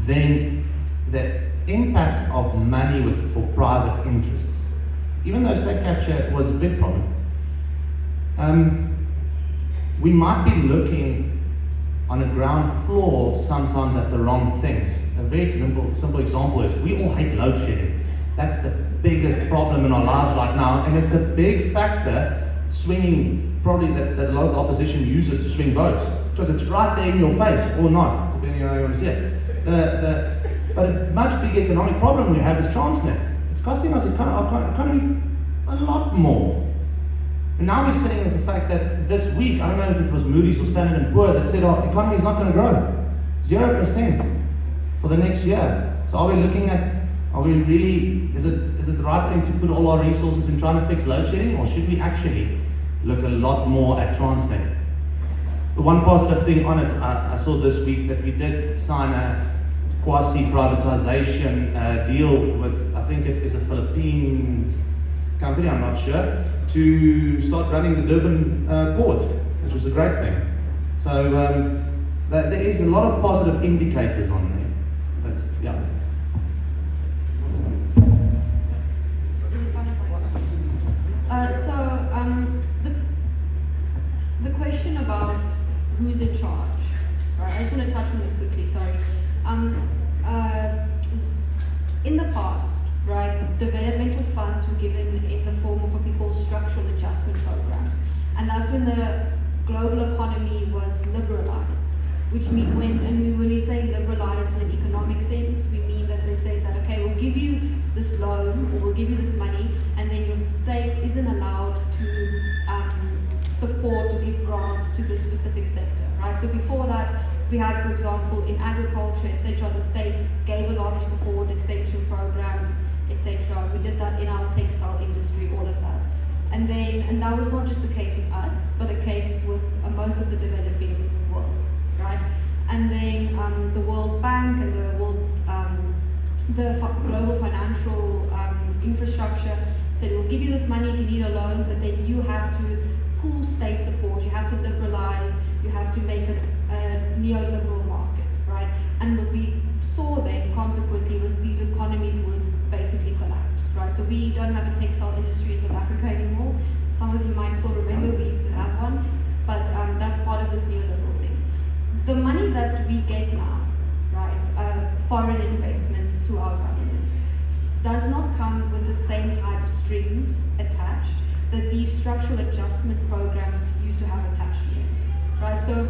than the impact of money for private interests. Even though state capture was a big problem. We might be looking on a ground floor sometimes at the wrong things. A very simple example is we all hate load shedding. That's the biggest problem in our lives right now, and it's a big factor swinging, probably that a lot of the opposition uses to swing votes, because it's right there in your face, or not, depending on how you want to see it. But a much bigger economic problem we have is Transnet. It's costing us our economy a lot more. And now we're sitting with the fact that this week, I don't know if it was Moody's or Standard & Poor's that said our economy is not going to grow. 0% for the next year. So are we looking at, is it the right thing to put all our resources in trying to fix load shedding, or should we actually look a lot more at Transnet? The one positive thing on it, I saw this week that we did sign a quasi-privatization deal with, I think it is a Philippines company, I'm not sure, to start running the Durban port, which was a great thing. So there is a lot of positive indicators on there, but yeah. The question about who's in charge, right? I just want to touch on this quickly, sorry. In the past, right, developmental funds were given in the form of what we call structural adjustment programs. And that's when the global economy was liberalized, which means when we say liberalized in an economic sense, we mean that they say that, okay, we'll give you this loan, or we'll give you this money, and then your state isn't allowed to support or give grants to this specific sector, right? So before that, we had, for example, in agriculture, etc., the state gave a lot of support, extension programs, etc. We did that in our textile industry, all of that. And that was not just the case with us, but a case with most of the developing world, right? And then the World Bank and the global financial infrastructure said, we'll give you this money if you need a loan, but then you have to pool state support, you have to liberalize, you have to make a neoliberal market, right? And what we saw then, consequently, was these economies would basically collapse, right? So we don't have a textile industry in South Africa anymore. Some of you might still remember we used to have one, but that's part of this neoliberal thing. The money that we get now, right, foreign investment to our government, does not come with the same type of strings attached that these structural adjustment programs used to have attached here, right? So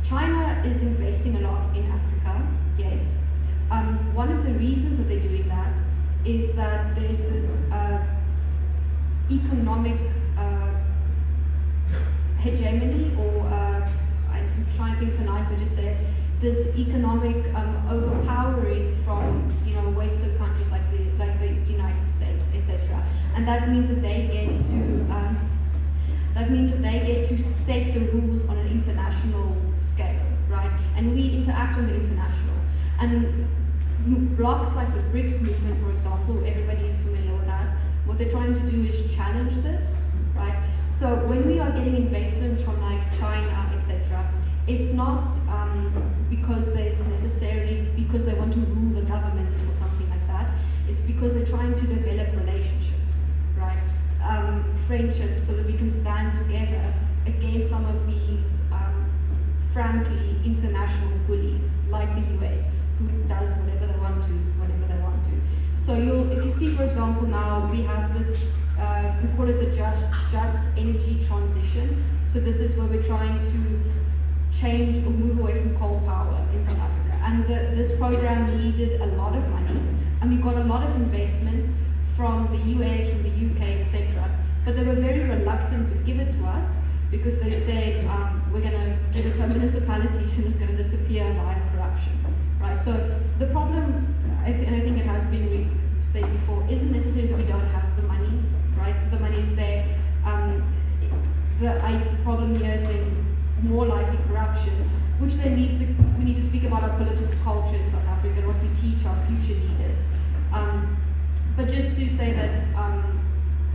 China is investing a lot in Africa, yes. One of the reasons that they're doing that is that there's this economic hegemony, or I'm trying to think of a nice way to say it, this economic overpowering from Western countries like the United States, etc. And that means that they get to there to set the rules on an international scale, right? And we interact on the international. And blocks like the BRICS movement, for example, everybody is familiar with that. What they're trying to do is challenge this, right? So when we are getting investments from like China, etc., it's not because there's necessarily because they want to rule the government or something like that. It's because they're trying to develop relationships, right? Friendships, so that we can stand together against some of these, frankly, international bullies like the US, who does whatever they want to, whenever they want to. So if you see, for example, now we have this, we call it the just energy transition. So this is where we're trying to change or move away from coal power in South Africa. And this program needed a lot of money, and we got a lot of investment from the US, from the UK, etc. But they were very reluctant to give it to us because they said, we're going to give it to municipalities and it's going to disappear via corruption, right? So the problem, and I think it has been said before, isn't necessarily that we don't have the money, right? The money is there. The problem here is then more likely corruption, which then we need to speak about our political culture in South Africa and what we teach our future leaders. But just to say that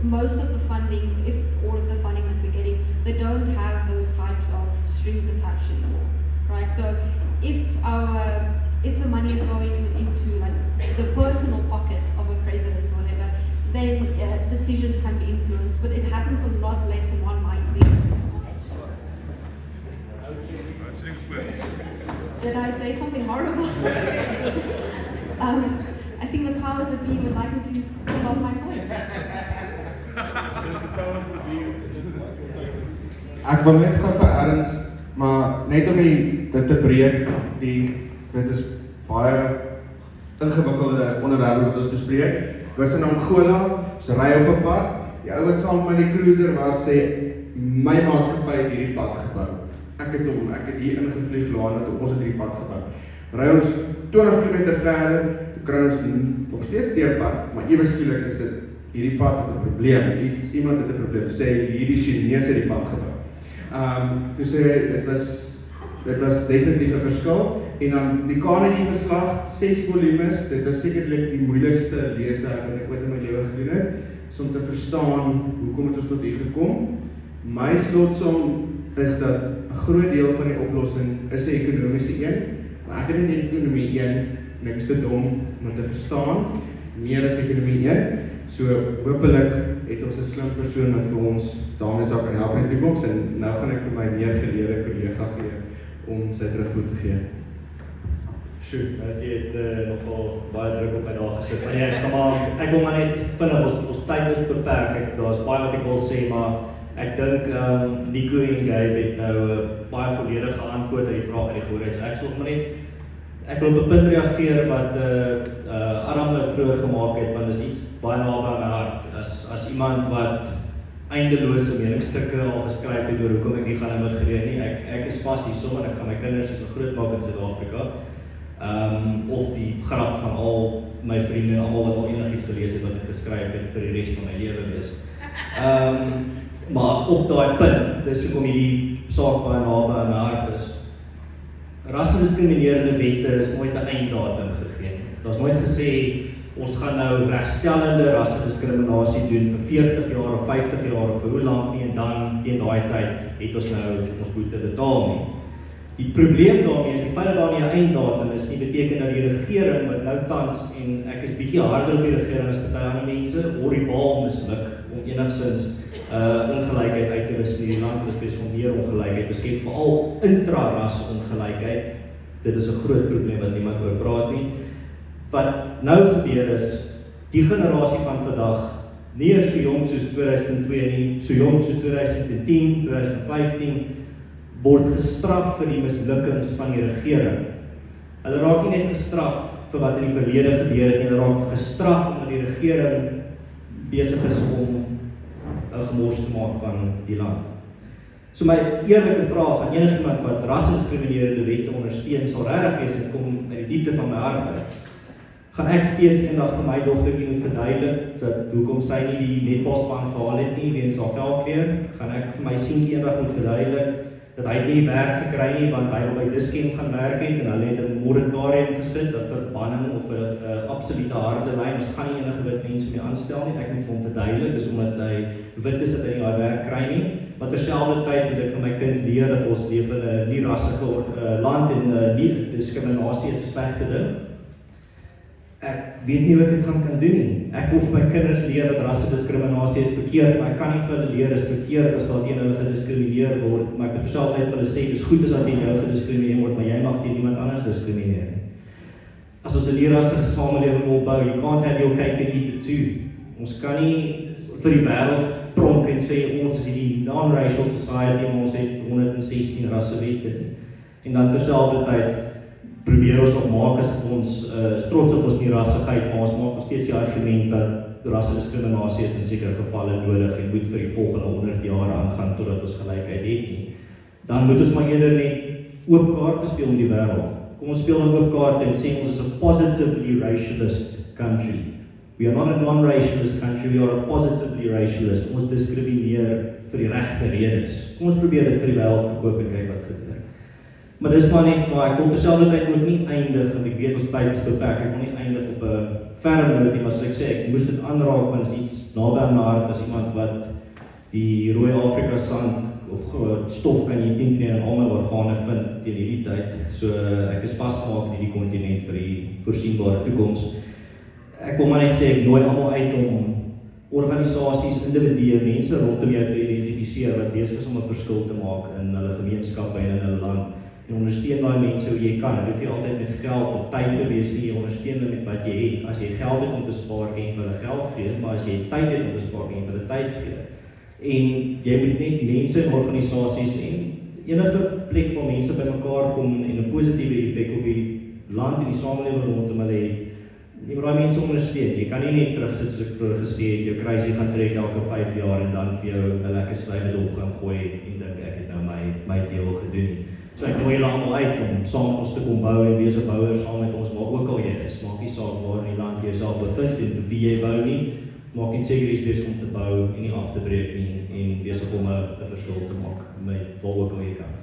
most of the funding, if all of the funding that we're getting, they don't have those types of strings attached anymore, right? So if the money is going into like the personal pocket of a president or whatever, then decisions can be influenced, but it happens a lot less than one might think. Did I say something horrible? I think the powers that be would like me to stop my voice. Ek wil net gou vir Ernst, maar net om dit te breek, dit is baie ingewikkelde onderwerpe wat ons bespreek. Ek was in Angola, ons ry op 'n pad, die ou wat saam met my cruiser was sê, my maatskappy het hierdie pad gebou. Ek het hier ingevlieg laat toe ons het hierdie pad gebou. Ry ons 20 km verder, kry ons nog steeds die pad, maar ewe skielik is dit hierdie pad het 'n probleem. Iemand het 'n probleem. Sê hierdie Chinese het die pad gebou. Toe sê dit was definitief 'n verskil. En dan die Kennedy verslag, 6 volumes, dit is sekerlik die moeilikste leeswerk wat ek ooit in my lewe gedoen het, is om te verstaan hoekom het ons tot hier gekom. My slotsom is dat 'n groot deel van die oplossing is 'n ekonomiese een, maar ek het net die ekonomie een en ek is te dom om te verstaan, meer as ekonomie een. So hopelik het ons 'n slim persoon wat vir ons daarmee sal kan help in die toekoms en nou gaan ek vir my meer geleerde kollega gee om sy terugvoer te gee. Sjoe, jy het nogal baie druk op my daar gesit. Maar ek wil maar net vinnig, ons tyd is beperk, daar's baie wat ek wil sê, maar ek dink Nico en Gabe het nou baie volledige antwoord aan die vraag uit die gehoor het. So ek sal maar net, ek wil op 'n punt reageer wat Adam nou vroeër gemaak het, want is iets baie naby aan my hart. As iemand wat eindelose meningsstukke al geskryf het oor hoekom ek nie gaan immigreer nie, ek is vas hierso en ek gaan my kinders so groot maak in Suid-Afrika. Of die grap van al my vriende en almal wat al enigiets gelees het wat ek geskryf het vir die res van my lewe wees. Maar op daai punt, dis hoekom hierdie saak baie naby aan my hart is. Rassendiskriminerende wette is nooit 'n einddatum gegee. Daar's nooit gesê ons gaan nou regstellende rassediskriminasie doen vir 40 jaar of 50 jaar of vir hoe lank nie en dan teen daai tyd het ons nou ons boete betaal nie. Die probleem daarmee is die feit dat daar nie 'n einddatum is nie, beteken dat die regering wat nou tans, en ek is bietjie harder op die regering as party ander mense, horribaal misluk om enigstens ongelykheid uit te wis in die land, spesifiek om meer ongelykheid, miskien veral intra-ras ongelykheid. Dit is 'n groot probleem wat niemand oor praat nie. Wat nou gebeur is, die generasie van vandag, nie eers so jong soos 2002 nie, so jong soos 2010, 2015, word gestraf vir die mislukkings van die regering. Hulle raak nie net gestraf vir wat in die verlede gebeur het, hulle raak gestraf omdat die regering besig is om 'n gemors te maak van die land. So my eerlike vraag aan enigiemand wat rassendiskriminerende wette ondersteun sal regtig wees, dit kom uit die diepte van my hart uit. gaan ek steeds eendag vir my dogtertjie moet verduidelik dat hoekom sy nie die netbalspan gehaal het nie weens haar velkleur, gaan ek vir my seentjie eendag moet verduidelik dat hy nie werk gekry nie want hy op by Dussen gaan werk het en hulle het 'n moratorium gesit, 'n verbanning of 'n absolute harde lyn, ons gaan nie enige wit mense meer aanstel nie, ek moet vir hom verduidelik, dis omdat hy wit is dat hy nie haar werk kry nie, maar terselfdertyd moet ek vir my kind leer dat ons leef in 'n nie rassige land en nie diskriminasie is 'n slegte ding. Ek weet nie hoe ek dit kan doen nie. Ek wil vir my kinders leer dat rassediskriminasie is verkeerd, maar ek kan nie vir hulle leer is verkeerd as daar teen hulle gediskrimineer word, maar ek moet terselfdertyd vir hulle sê, dis goed as dat teen jou gediskrimineer word, maar jy mag teen iemand anders diskrimineer nie. As ons 'n leerrassige samelewing wil bou, you can't have your cake and eat it too. Ons kan nie vir die wêreld pronk en sê, ons is hierdie non-racial society, maar ons het 116 rassewette nie. En dan terselfdertyd probeer ons nog maak as ons trots op ons nie rassigheid, maar ons maak nog steeds die argument dat rassediskriminasie is in sekere gevalle nodig en moet vir die volgende 100 jaar aangaan totdat ons gelykheid het nie. Dan moet ons maar eerder net oop kaarte speel in die wêreld. Kom ons speel 'n oop kaarte en sê ons is 'n positively racialist country. We are not a non-racialist country, we are a positively racialist. Ons diskrimineer vir die regte redes. Kom ons probeer dit vir die wêreld verkoop en kyk wat gebeur. Maar dis maar net, maar ek wil terselfdertyd ook nie eindig, en ek weet ons tyd is beperk, ek wil nie eindig op 'n verre noot nie, maar soos ek sê, ek moes dit aanraak, want is iets naby aan my hart as iemand wat die rooi Afrika sand of stof kan jy teen in al my organe vind teen hierdie tyd. So ek is vasgemaak in hierdie kontinent vir die voorsienbare toekoms. Ek wil maar net sê, ek nooi almal uit om organisasies, individue, mense rondom jou te identifiseer wat besig is om 'n verskil te maak in hulle gemeenskappe en in hulle land. En ondersteun daai mense hoe jy kan. Dit hoef nie altyd met geld of tyd te wees nie, jy ondersteun hulle met wat jy het. As jy geld het om te spaar, kan jy vir hulle geld gee, maar as jy tyd het om te spaar, kan jy vir hulle tyd gee. En jy moet net mense en organisasies en enige plek waar mense bymekaar kom en 'n positiewe effek op die land en die samelewing rondom hulle het. Jy moet daai mense ondersteun. Jy kan nie net terugsit soos ek vroeër gesê het, jou kruisie gaan trek elke 5 jaar en dan vir jou 'n lekker slydop gaan gooi en dink ek het nou my deel gedoen. So ek nooi julle almal uit om saam met ons te kom bou en wees 'n bouer saam met ons, maar ook al jy is, maak nie saak waar in die land jy jouself bevind en vir wie jy bou nie, maak nie seker jy is besig om te bou en nie af te breek nie en besig om 'n verskil te maak met waar ook al jy kan.